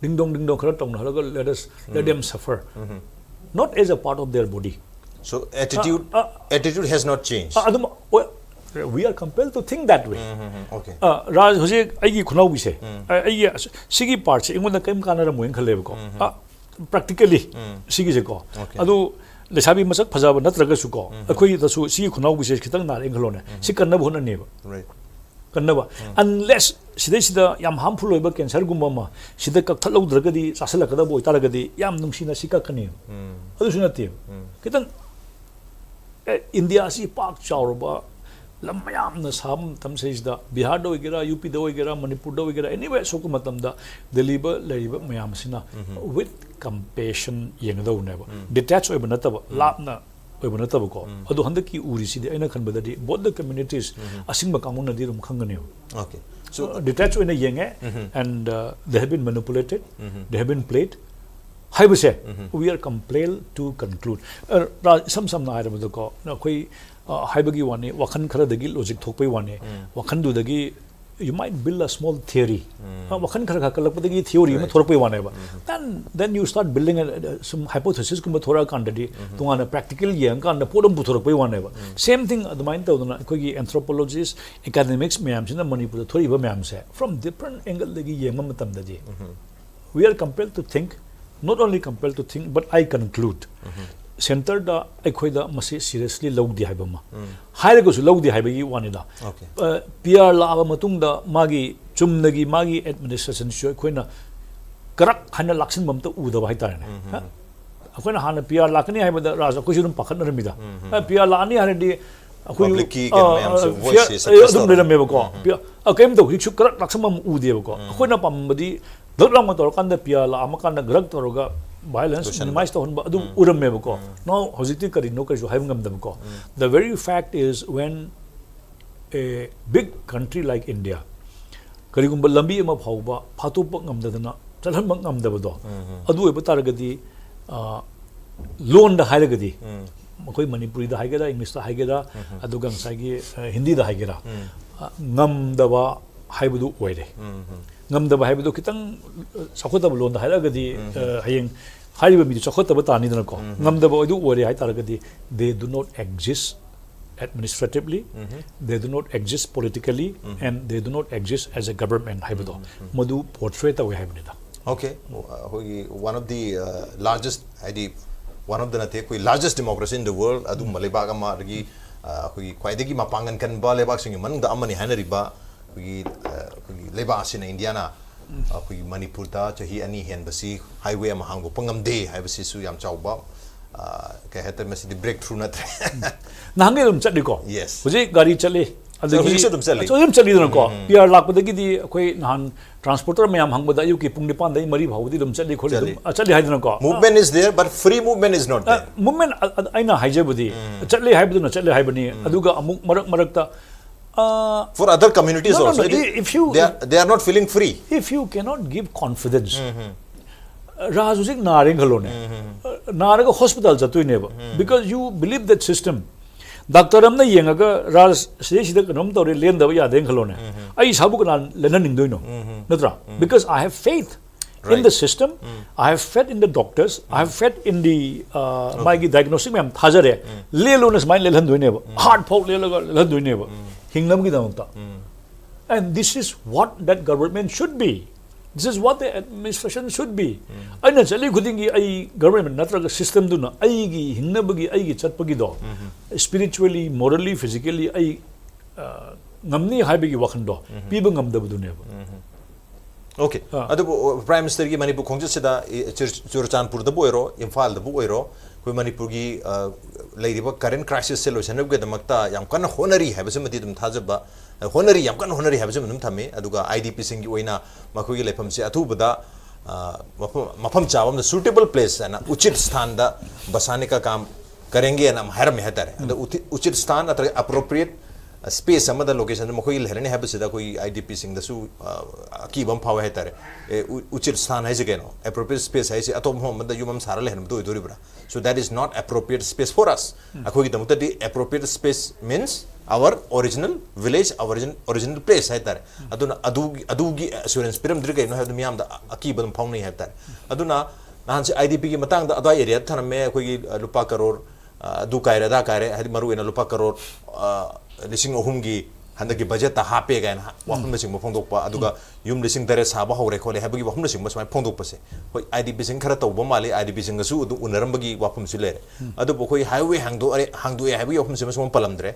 ding dong khara tong halaga let them suffer not as a part of their body so attitude has not changed we are compelled to think that way okay raj hoje aigi khunau bi se aigi sigi part se ingona kaim kana ra moin khale ko practically sigi je ko adu lesabi masak phajaba natraga su ko akhoi da su sigi khunau bi se khitang na englo ne si kanna bhona ne ba right kanna ba unless sida yam harmful oiba cancer gumba ma sida kak thalau dragadi sasala kada boy taragadi yam nungsina sika kani adu sunati kitang india si pak chawba lammayam na sam tam seisda bihar do igera up do igera manipur do igera anywhere so matam da delhi ba laiba mayam sina with compassion yengdo neba detach oiba nataba lapna oiba nataba ko adu handaki uri si aina khanbadadi both the communities asingba kamuna dirum khangane okay so detach oina yenge and they have been manipulated they have been played haibase we are compelled to conclude some na haibada ko na koi haibagi wani wakhan khara dagi logic thokpai wani wakhan du dagi you might build a small theory wakhan khara kalak dagi theory ma thorpai wani ba then you start building some hypothesis kuma thora kandadi tungana practical yang kan podam bu thorpai wani ba same thing admain tawduna koi anthropologists academics mayam sina manipur thori ba mayam se from different angle dagi yengma matam dadi we are compelled to think not only compelled to think but I conclude center da aikoida masi seriously logdi haibama hairago su logdi haibagi wanida okay PR la aba matung da magi chumnagi magi administration sho aikoina karak hana laksin mamta udaba haitare ne akoina hana PR lakani haibada raja ko sirum pakhan ramida PR la ani haredi akoi public ki kan mayam se voice adum lerameba ko akem do hichu karak laksam udeba ko akoina pambadi dotlang ma tor kanda PR la amakanda grag toroga violence minimize to honba adum uramme ko now hojiti kari no kari haim ngam dam ko the very fact is when a big country like India kari gumba lambi ma phauba phatup ngam dadana chalhan ngam dabado adu e bataragadi loan da hairagadi makoi manipuri da haigera english da haigera adu gang sagi hindi da haigera ngam daba haibudu oire ngamdaba haibudu kitang sakhotaba lon da hairagadi hayeng hariba mi sakhotaba tani dana ko ngamdaba odu ore hai taragadi they do not exist administratively they do not exist politically and they do not exist as a government haibudu madu portray ta we haibnida okay one of the largest one of the largest democracy in the world adu malibaga ma rigi khwaidagi mapangan kan ba lebak sing manung da amani hanariba leba asina indiana manipur ta chahi ani hen basi highway ama hango pangam de hai basi su yam chawba ka heta masi di breakthrough na nangel chali ko yes hoje gari chale adagi dum chali dun ko PR lakpadagi di koi nahan transporter mayam hangbada yu ki pungni pan dai mari bhaudi dum chali kholi dum chali hai dun ko movement is there but free movement is not there movement aina haijabudi chali haibdu na chali haibani aduga amuk marak ta For other communities No, no, also, no, if you- they are not feeling free. If you cannot give confidence, Raj using naring halone, naraga hospital jatuineba, because you believe that system. Doctor amna yengaga Raj sida kanam tawre len da ya den halone. Ai sabu kana lenan indoino, natra. Because I have faith in the system, I have faith in the doctors, I have faith in the my diagnostic ma'am thajare. Lelunas mind lelan doineba, hard folk lelaga lelan doineba. Hingnam ki damta. And this is what that government should be. This is what the administration should be. Aina chali khudingi ai government natraga system duna ai gi hingnabagi ai gi chatpagi do spiritually, morally, physically ai ngamni haibagi wakhando piba ngamdabuduneba. Okay. Adu Prime Minister ki Manipur Congress da Churchanpur da boiro, Imphal da boiro, koi Manipur ki leiriba current crisis solution ga damakta yam kana honari habasam dum thajaba honari yam kana honari habasam dum thame aduga IDP singi oina makoi gi lefam se athubada mafam chawam the suitable place and uchit sthan da basane ka kam karenge and am har me hatare and uchit sthan atra appropriate space amada location makoi lerane habasida koi IDP sing da su ki bam phawa hatare uchit sthan hai se no appropriate space hai se atom hom da yumam sara lehan do idori so that is not appropriate space for us akoi gi damta the appropriate space means our original village, our original place hai tare aduna adu gi assurance piram dir kai no ha miyam da aki ban phang nei ha tare aduna nahan se IDP gi matang da adwa area thana me koi gi lupa crore du kaira da kaire hadi maru ena lupa crore lising ohum gi handa gi budget ta hape ga na wahum na sing phang dok pa aduga yum lising tare sa ba hore khole ha gi wahum na sing masmai phang dok pa se koi IDP sing khara tawba mali IDP sing su du unaram gi wahum su le adu bo koi highway hangdo ha bi wahum se masmai palamdre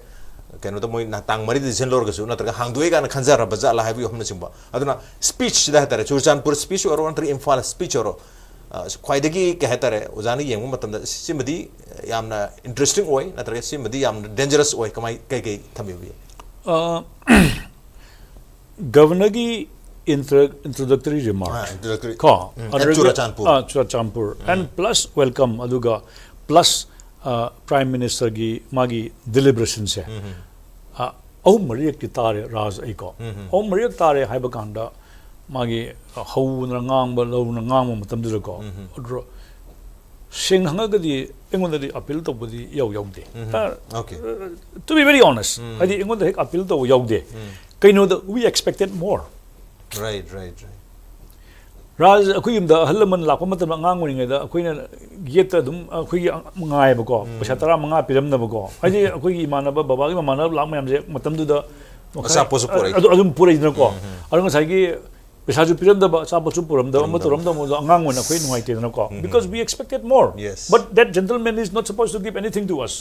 kano to moi na tang mari decision lor gasu na tra hangdoi ga na khanjar baza la habi homna chimba aduna speech da tare Churchanpur speech or on tri Imphal speech or khwaidagi ka hetare ozani yengmu matam da simadi yamna interesting oi na tra simadi yamna dangerous oi kamai kai kai thami bi governor gi introductory remark Churchanpur and plus welcome aduga plus Prime Minister gi magi deliberation se au mariak ti tare Raj aiko au mariak tare haiba kanda magi hau na ngang ba lo na ngang ma matam du ko odro sing hanga ga di engon da appeal to budi yaw de okay to be very honest adi engon da appeal to yaw de kaino da we expected more right Raj akui da halaman la pa matam ngang ngi da akui na get dum akui ngai ba ko pasha tara manga piram na ba ko adi akui imana ba baba gi mana la mayam je matam du da sa posu pore adum pore na ko arang sai gi pasha ju piram da ba sa posu puram da ma toram da mo ngang ngi na akui ngai te na ko because we expected more yes but that gentleman is not supposed to give anything to us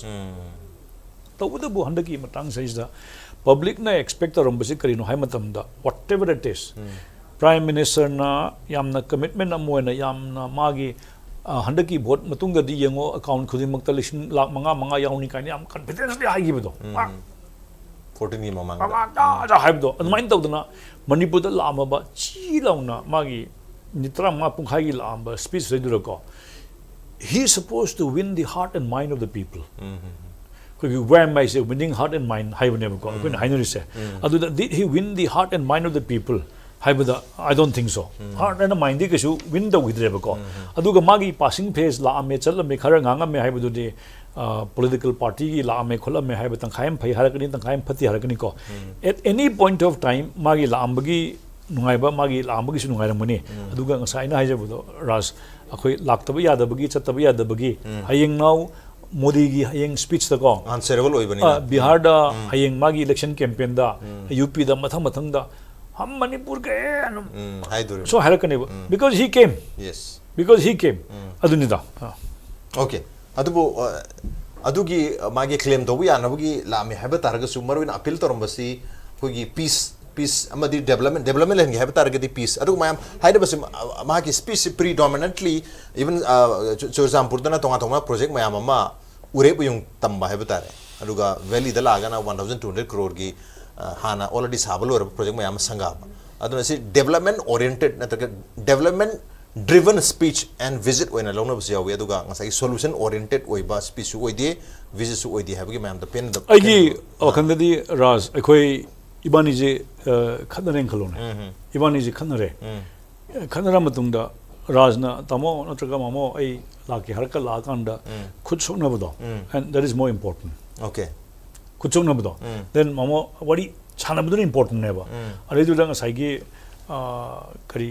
to uda bu handaki matang sai da public na expect rom basi kari no hai matam da whatever it is Prime Minister na yamna commitment amoina yamna magi handaki vote matunga di yengo account khudimak ta lising lakh manga yauni kaini am confidence li haigi bedo 14 ni mamang da haido admain tawdana Manipur da lama ba chi launa magi nitra ma punkhai gi lamba speech redura ko he is supposed to win the heart and mind of the people where am I say winning heart and mind haibane ko ko hainuri se adu did he win the heart and mind of the people haibada I don't think so heart and mind di kasu win the widreba ko aduga magi passing phase la ame chal me khara nganga me haibadu de political party gi la ame khola me haibatan khaim phai harakani tan khaim phati harakani ko at any point of time magi la ambagi nungaiba magi la ambagi su nungai ramani aduga ngasai na haijabudo Raj akhoi laktaba yadabagi chataba yadabagi hayeng now Modi gi hayeng speech ta ko answerable oi bani Bihar da hayeng magi election campaign da UP da mathang da हम मणिपुर गए so harakani because he came yes because he came adunida okay adubu adugi magi claim do ya nabugi la me haba targa su maruin appeal torombasi kogi peace amadi development len haba targa di peace adu mayam haida bas magi speech predominantly even Churchanpur dana tonga project mayam ama urebu yung tamba haba tare aduga valley da laga na 1200 crore gi hana already sabalo project mayam sanga aduna si development oriented na development driven speech and visit oina lona bus yawi aduga ngasai solution oriented oiba speech su oide visit su oide habagi ma'am the pen the aigi wakhandadi Raj akhoi ibani je khadaren khalone ibani je khanare khanara matungda Rajna tamo natraga mamo ai laki harka la kanda khud sokna bodo and that is more important. Okay. Khud sokna bodo then mamo wadi chana bodo important neba are du dang sai gi kari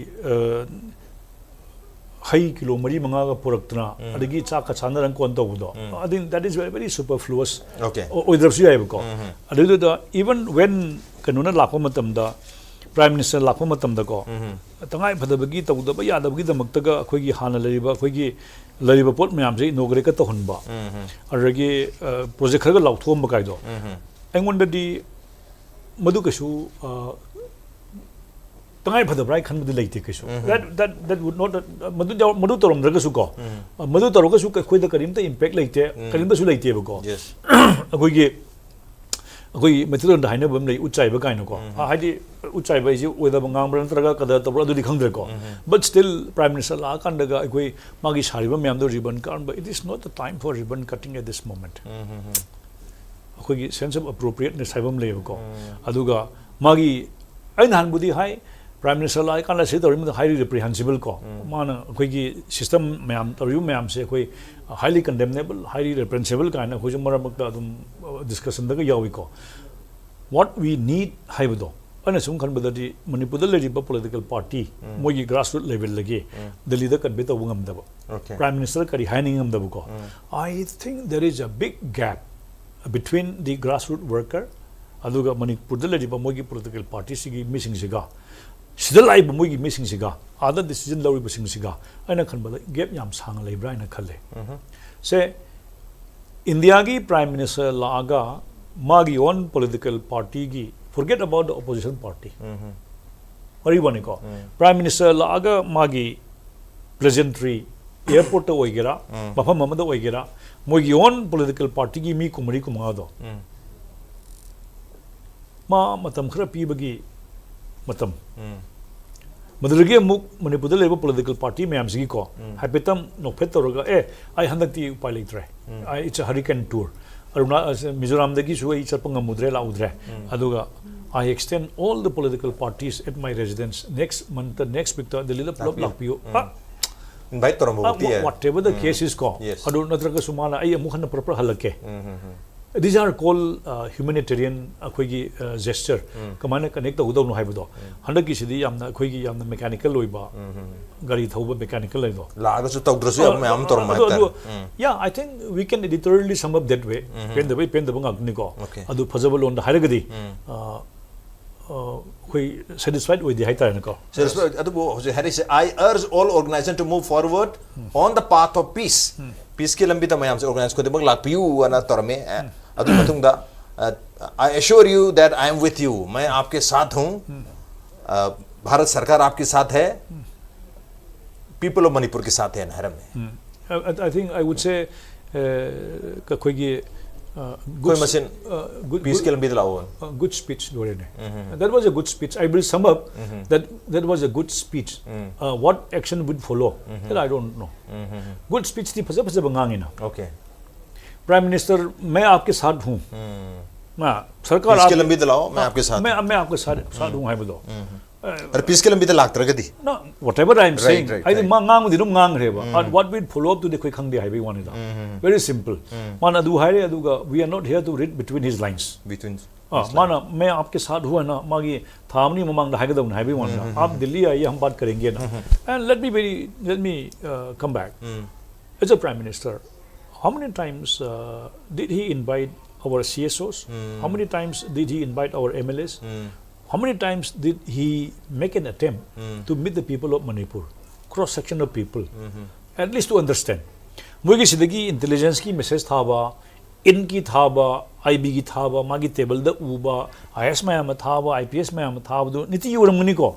hai kilo mari manga ga puraktna adigi chaka chana rang kon to bodo I think that is very superfluous. Okay. Oidrapsi ai ko adu da even when kanuna lakwa matam da Prime Minister lakwa matam da ko tangai phadabagi tawdaba yadabagi damaktaga akhoi gi hana lariba akhoi gi lariba pot myam je inaugural ka to honba aragi project kharaga lauthom ba kaido engonda di madu kasu tangai phadabrai khanbudi leite kasu that would not madu torom raga su ko madu toroga su khoi da karim ta impact leite karim da su leite ba ko Yes. akhoi gi akhoi methodon da haina bam lei uchai ba kaino ko haidi uchai ba ji weda bangang bran traga kada to adu di khangdre ko but still Prime Minister la kan daga akhoi magi sari ba myam do ribbon kan but it is not the time for ribbon cutting at this moment akhoi gi sense of appropriateness haibam lei ko aduga magi aina han budi hai Prime Minister la kan la se to rim highly reprehensible ko mana akhoi gi system myam to rim myam se akhoi highly condemnable highly reprehensible kind of hojum marakta adum discussion daga yawi ko what we need haibado ana sum khan badadi Manipur da leriba political party mogi grassroots level lagi Delhi da kadbe to bungam daba Okay. Prime Minister kari haining am daba ko I think there is a big gap between the grassroots worker aduga Manipur da leriba mogi political party sigi missing siga sida laiba mogi missing siga other decision lawriba sing siga ana khan bada gap yam sang leibra ina khalle se India gi Prime Minister laga magi own political party gi forget about the opposition party wari bane ko Prime Minister laga magi pleasantry airport to oigera mafam mamada oigera mogi own political party gi mi kumari kumanga do ma matam khara pi bagi matam madurgi muk Manipur da leba political party mayam sigi ko hapetam no phetoroga I handakti upai leitre it's a hurricane tour aruna Mizoram dagi su I chapanga mudre la udre aduga I extend all the political parties at my residence next month next week the lila plop lakpiyo Invite torom boti hai. whatever the case is ko Yes. adu natraga sumana ai amukhan proper halake these are called humanitarian akhoi gesture kamana connect to no haibudo handaki sidi yamna akhoi gi yamna mechanical loiba gari thauba mechanical laido Laga su tawdrasu ya me am torom adu yeah I think we can editorially sum up that way pen the way pen the bangak ni ko Okay. adu phajabal on the haragadi khoi satisfied with the haita ko So adu Harry say I urge all organizations to move forward on the path of peace. Peace ki lambi ta mayam se organize ko de bang lakpiu ana torme adu matungda I assure you that I am with you. मैं आपके साथ हूँ भारत सरकार आपके साथ है people of Manipur के साथ है नहर में I think I would say ka khoi gi कोई मशीन peace के लंबी दलाओ good speech that was a good speech I will sum up that was a good speech what action would follow that I don't know good speech thi phasa phasa bangangi na okay Prime Minister मैं आपके साथ हूँ मैं सरकार peace के लंबी दलाओ मैं आपके साथ मैं आपके साथ हूँ है बोलो अरे peace के लंबी दलाक तरह कदी no whatever I am saying right, I think mangang di dum ngang reba and what we follow up to the khoi khang di hai one ida very simple man adu hai adu ga we are not here to read between his lines between माना मैं आपके साथ हुआ ना मागी थामनी ममांग दा हाइगदम ना Hibi one आप दिल्ली आइए हम बात करेंगे ना and let me come back as a Prime Minister how many times did he invite our CSOs how many times did he invite our MLAs how many times did he make an attempt to meet the people of Manipur cross section of people at least to understand मुझे सिद्धगी intelligence की message था बा इनकी था बा IB की था बा मागी टेबल द उबा IS में हम था बा IPS में हम था बा नीति यूरमनी को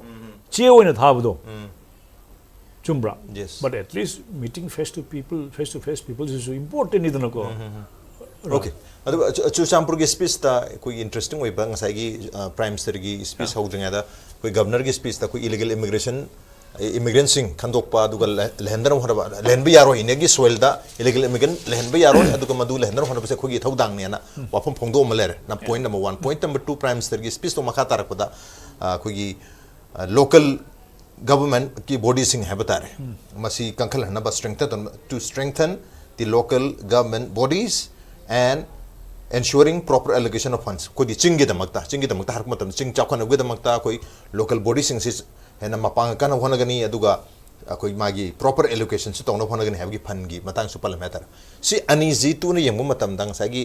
चिये वो न था बा चुम्बरा Yes. but at least meeting face to face people is so important इतना को okay adu chuchampur gi speech ta koi interesting oi bang sai gi prime minister gi speech ho dringa da koi governor gi speech ta koi illegal immigration immigrant sing khandokpa aduga lehendar honaba lehenbi yaro inegi soil da illegal immigrant lehenbi yaro aduga madu lehendar honaba se khogi thodang ne na wafam phongdo maler na point number 1 point number 2 prime minister gi speech to makha tarakpada khogi local government ki body sing habatare masi kankhal hanaba strengthen the local government bodies and ensuring proper allocation of funds kodi chingi damakta har matam ching chakhan uge damakta koi local body sing sis hena mapang kan honagani aduga koi magi proper allocation su tongno honagani habgi fund gi matang su parliamentary si ani ji tu ne yengum matam dang sagi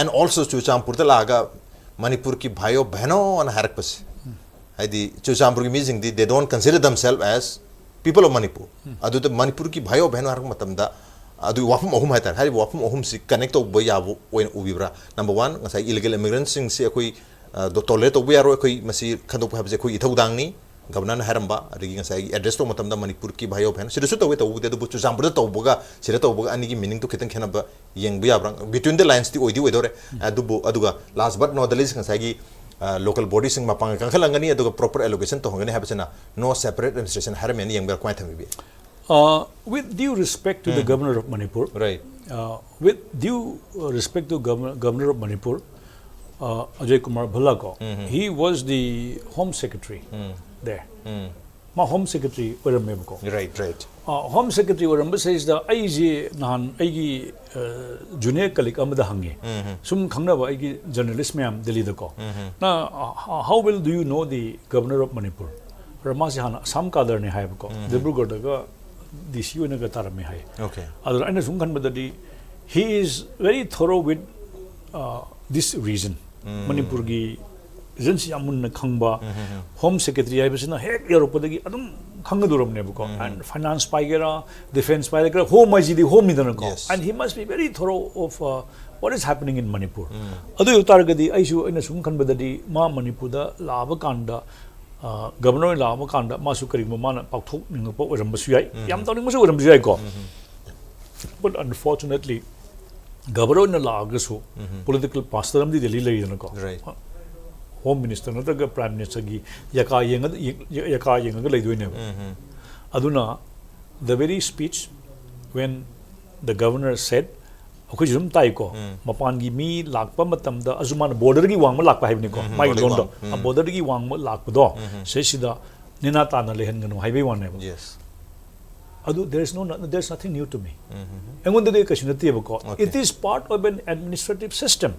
and also chuchampur ta laga manipur ki bhayo behno an harak pas haidi chuchampur ki meaning they don't consider themselves as people of manipur adu the manipur ki bhayo behno harak matam da adu wafum ohum haitar hari wafum ohum si connect to boy yabu oin ubibra number 1 ngasai illegal immigrants sing si akoi do tolerate to boy aro akoi masi khandok habje akoi ithodang ni governor haramba adigi ngasai address to matam da manipur ki bhayo bhen sidu to to de bu chusambu to boga sira to boga ani gi meaning to khitan khena ba yeng bu yabrang between the lines ti oidi oidore aduga last but not the least ngasai gi local bodies sing mapang kanghalangani aduga proper allocation to hongani habachana no separate administration harmen yeng ber kwai thamibi with due respect to the governor of Manipur, right? With due respect to governor of Manipur, Ajay Kumar Bhalago, he was the Home Secretary there. My Home Secretary Uramemko. Right. Home Secretary Uram says the AIG Nahan AIG junior colleague Amada Hangi. Sum Kangaba AIG journalist Mam Delhi the ko. Now, how well do you know the governor of Manipur? Ramasihana, some color ne Haibko, the Brugodaga. This you in a Gatara Mihai. Okay. Other and Sunkan Badadi, he is very thorough with this reason. Manipurgi, Zensi Amun Kangba, Home Secretary, I was in a heck Europodagi, Adam Kangaduram Nebuko, and Finance Pigera, Defense Pigera, Home Majidi, Home Midanako. And he must be very thorough of what is happening in Manipur. Other Utargadi, I show in a Sunkan Badadi, Ma Manipuda, Lavakanda. Governor la ma kanda masu kari mo mana pakthok ninga po oram basuyai yam tawning masu oram basuyai ko but unfortunately governor na la agasu political pastoram di Delhi lai na ko home minister na taga prime minister gi yaka yenga lai doine aduna the very speech when the governor said akhoi jum tai ko mapan gi mi lakpa matam da azuman border gi wang ma lakpa haibni ko mai lon do border gi wang ma lakpa do se sida nina ta na lehen ngano haibe wan ne yes adu there's nothing new to me engon de question te ko it is part of an administrative system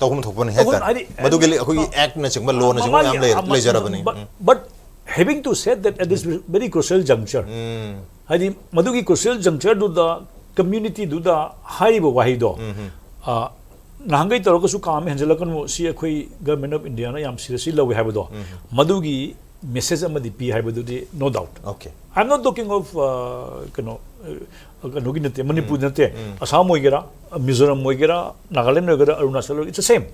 tawum thokpan hetar madugeli akhoi act na chingma law na chingma yam lei jarabani but having to say that at this very crucial juncture hadi madugi crucial juncture do the community do the high wahido nahangai tarasu kam henjalakan si akhoi government of India na yam seriously law haibado madugi message amadi pi haibado no doubt okay I'm not talking of nate Manipur nate Assam moigera Mizoram moigera Nagaland moigera Arunachal it's the same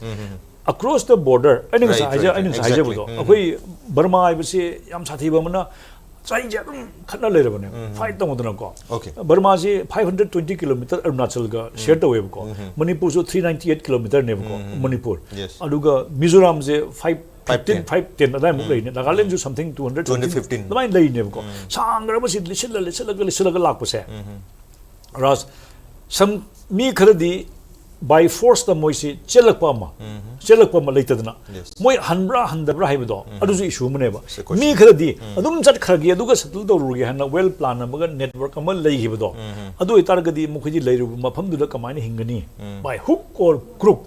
across the border I think exactly. Akhoi Burma ibse yam sathi bamna chai ja khatna leirabane fight tawdana ko okay Burma je 520 km Arunachal ga share to web ko Manipur so 398 km ne ko Manipur aduga Mizoram je 510 adai mu leine Nagaland jo something 215 adai leine ko sangra ba sid lisila lak pase ras some mi kharadi by force the moisi chelakpa ma leitadna moi handabra haibdo aduju issue mane ba mi kharadi adum chat kharagi aduga settle dorugi hana well plan amaga network ama leihibdo adu itargadi mukhaji leiru mafam duda kamaina hingani by hook or crook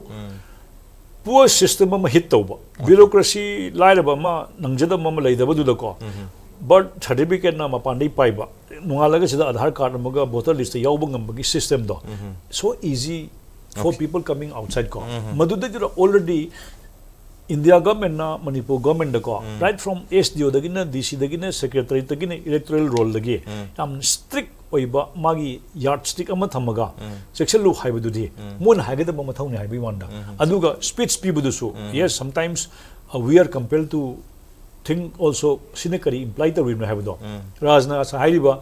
poor system ama hit tawba bureaucracy lairaba ma nangjada ma leidaba duda ko but certificate na mapandai paiba nungalaga sida Aadhaar card amaga voter list yawba ngambagi system do so easy for people coming outside ko maduda jira already India government na Manipur government ko right from SDO dagina DC dagina secretary dagina electoral roll dagi am strict oiba magi yardstick ama thamaga section lu haibududi mon haigada ba mathawni haibi wanda aduga speech pibudusu yes sometimes we are compelled to think also sinekari imply the we have do rajna sa haiba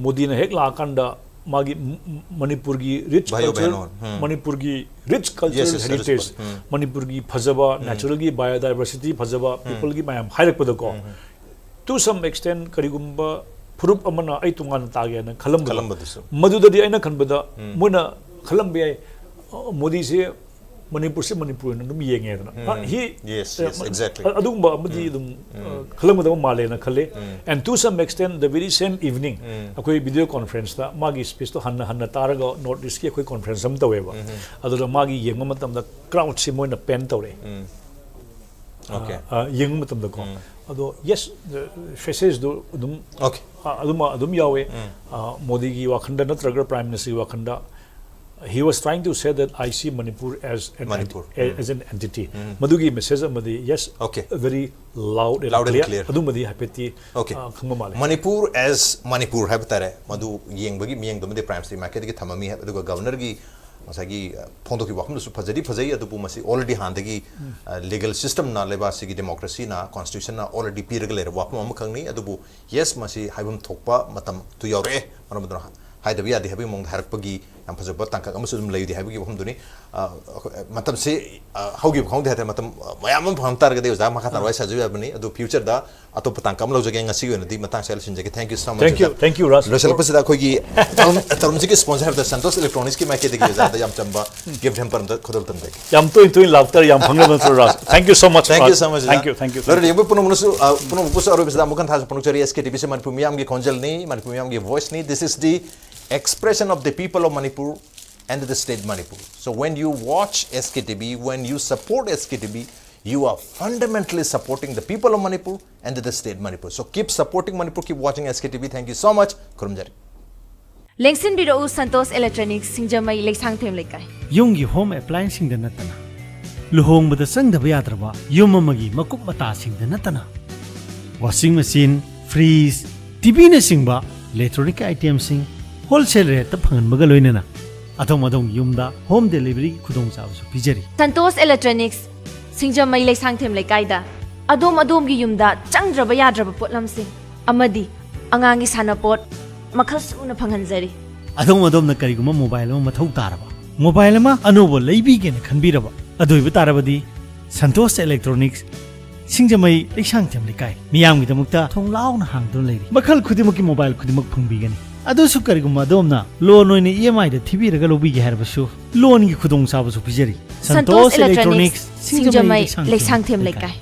Modi na hek la kanda magi Manipur gi rich culture Manipur gi rich cultural heritage Manipur gi phajaba natural gi biodiversity phajaba people gi mayam hairak pada ko to some extent karigumba purup amana ay tungan tagya na Kalamba madudadi ay na kanbada muna kalambia Modi se Manipur se Manipur na dum yenge na he yes exactly adum ba madi dum kalambada male na khale and to some extent the very same evening akoi video conference ta magi space to hanna taraga notice ki akoi conference am taweba adura magi yengma matam da crowd se moina pen tawre okay yengma matam da ko ado yes the faces do dum okay adum yawe Modi gi wakhanda natraga prime minister wakhanda he was trying to say that I see Manipur as an as an entity. Madugi message amadi yes. Okay. Very loud and clear. Adumadi hapeti. Okay. Manipur as Manipur habitare. Madu yeng bagi miyeng domade prime minister market ki thamami hai. Aduga governor ki masagi phondo ki wakam su phajai adupu masi already handagi legal system na leba sigi democracy na constitution na already piragale wakam amakangni adupu yes masi haibam thokpa matam tu yore manamadra haida biya de habi mong harpagi am phajaba tangka amasum lei de habi ki hamduni matam se haugi khong de matam mayam pham tar ga de za ma khata roi saju abni adu future da ato patang kam lo jage ngasi na di matang sel sin jage thank you so much thank you Raj lo sel pasida khoi gi tarun ji sponsor the Santos Electronics ki ma ke de gi za da yam chamba give them per khodol tam de yam to in laughter yam phangla ban Raj thank you so much thank you so much thank you lo re yebo puno munusu puno pusa aro bisda mukan tha puno chari SKTV se Manipur miyam gi konjal ni Manipur miyam gi voice ni this is the expression of the people of Manipur and the state Manipur. So when you watch SKTV, when you support SKTV, you are fundamentally supporting the people of Manipur and the state Manipur. So keep supporting Manipur, keep watching SKTV. Thank you so much. Kurumjari. Lengsin biro Santos Electronics Singjamai Leksang Them Lekai. Yungi home appliance sing the natana. Luhong with the sang the Beatraba, Yumamagi, Makup Mata sing the natana. Washing machine, freeze, TV singba, electronic items sing. Wholesale rate the Pangan Magaloinana. Atom Yumda, home delivery Kudong South Pijeri. Santos Electronics Singjamai Leksang Them Lekaida. Adom gi yumda changraba yadraba potlam sing. Amadi angangi sanapot makhas una panghanjari. Adom na kariguma mobile ma mathau taraba. Mobile ma anobo leibi gen khanbiraba. Adoiba tarabadi Santos Electronics Singjamai Leksang Them Lekai. Miyam gi damukta thong law na hangdon leiri. Makhal khudimaki mobile khudimak phangbigani. Adusu kariguma adomna loan oine EMI da thibiraga lobigi harbasu loan gi khudong sabasu pijari. Santos Electronics Singjamai Leksang Them Lekai.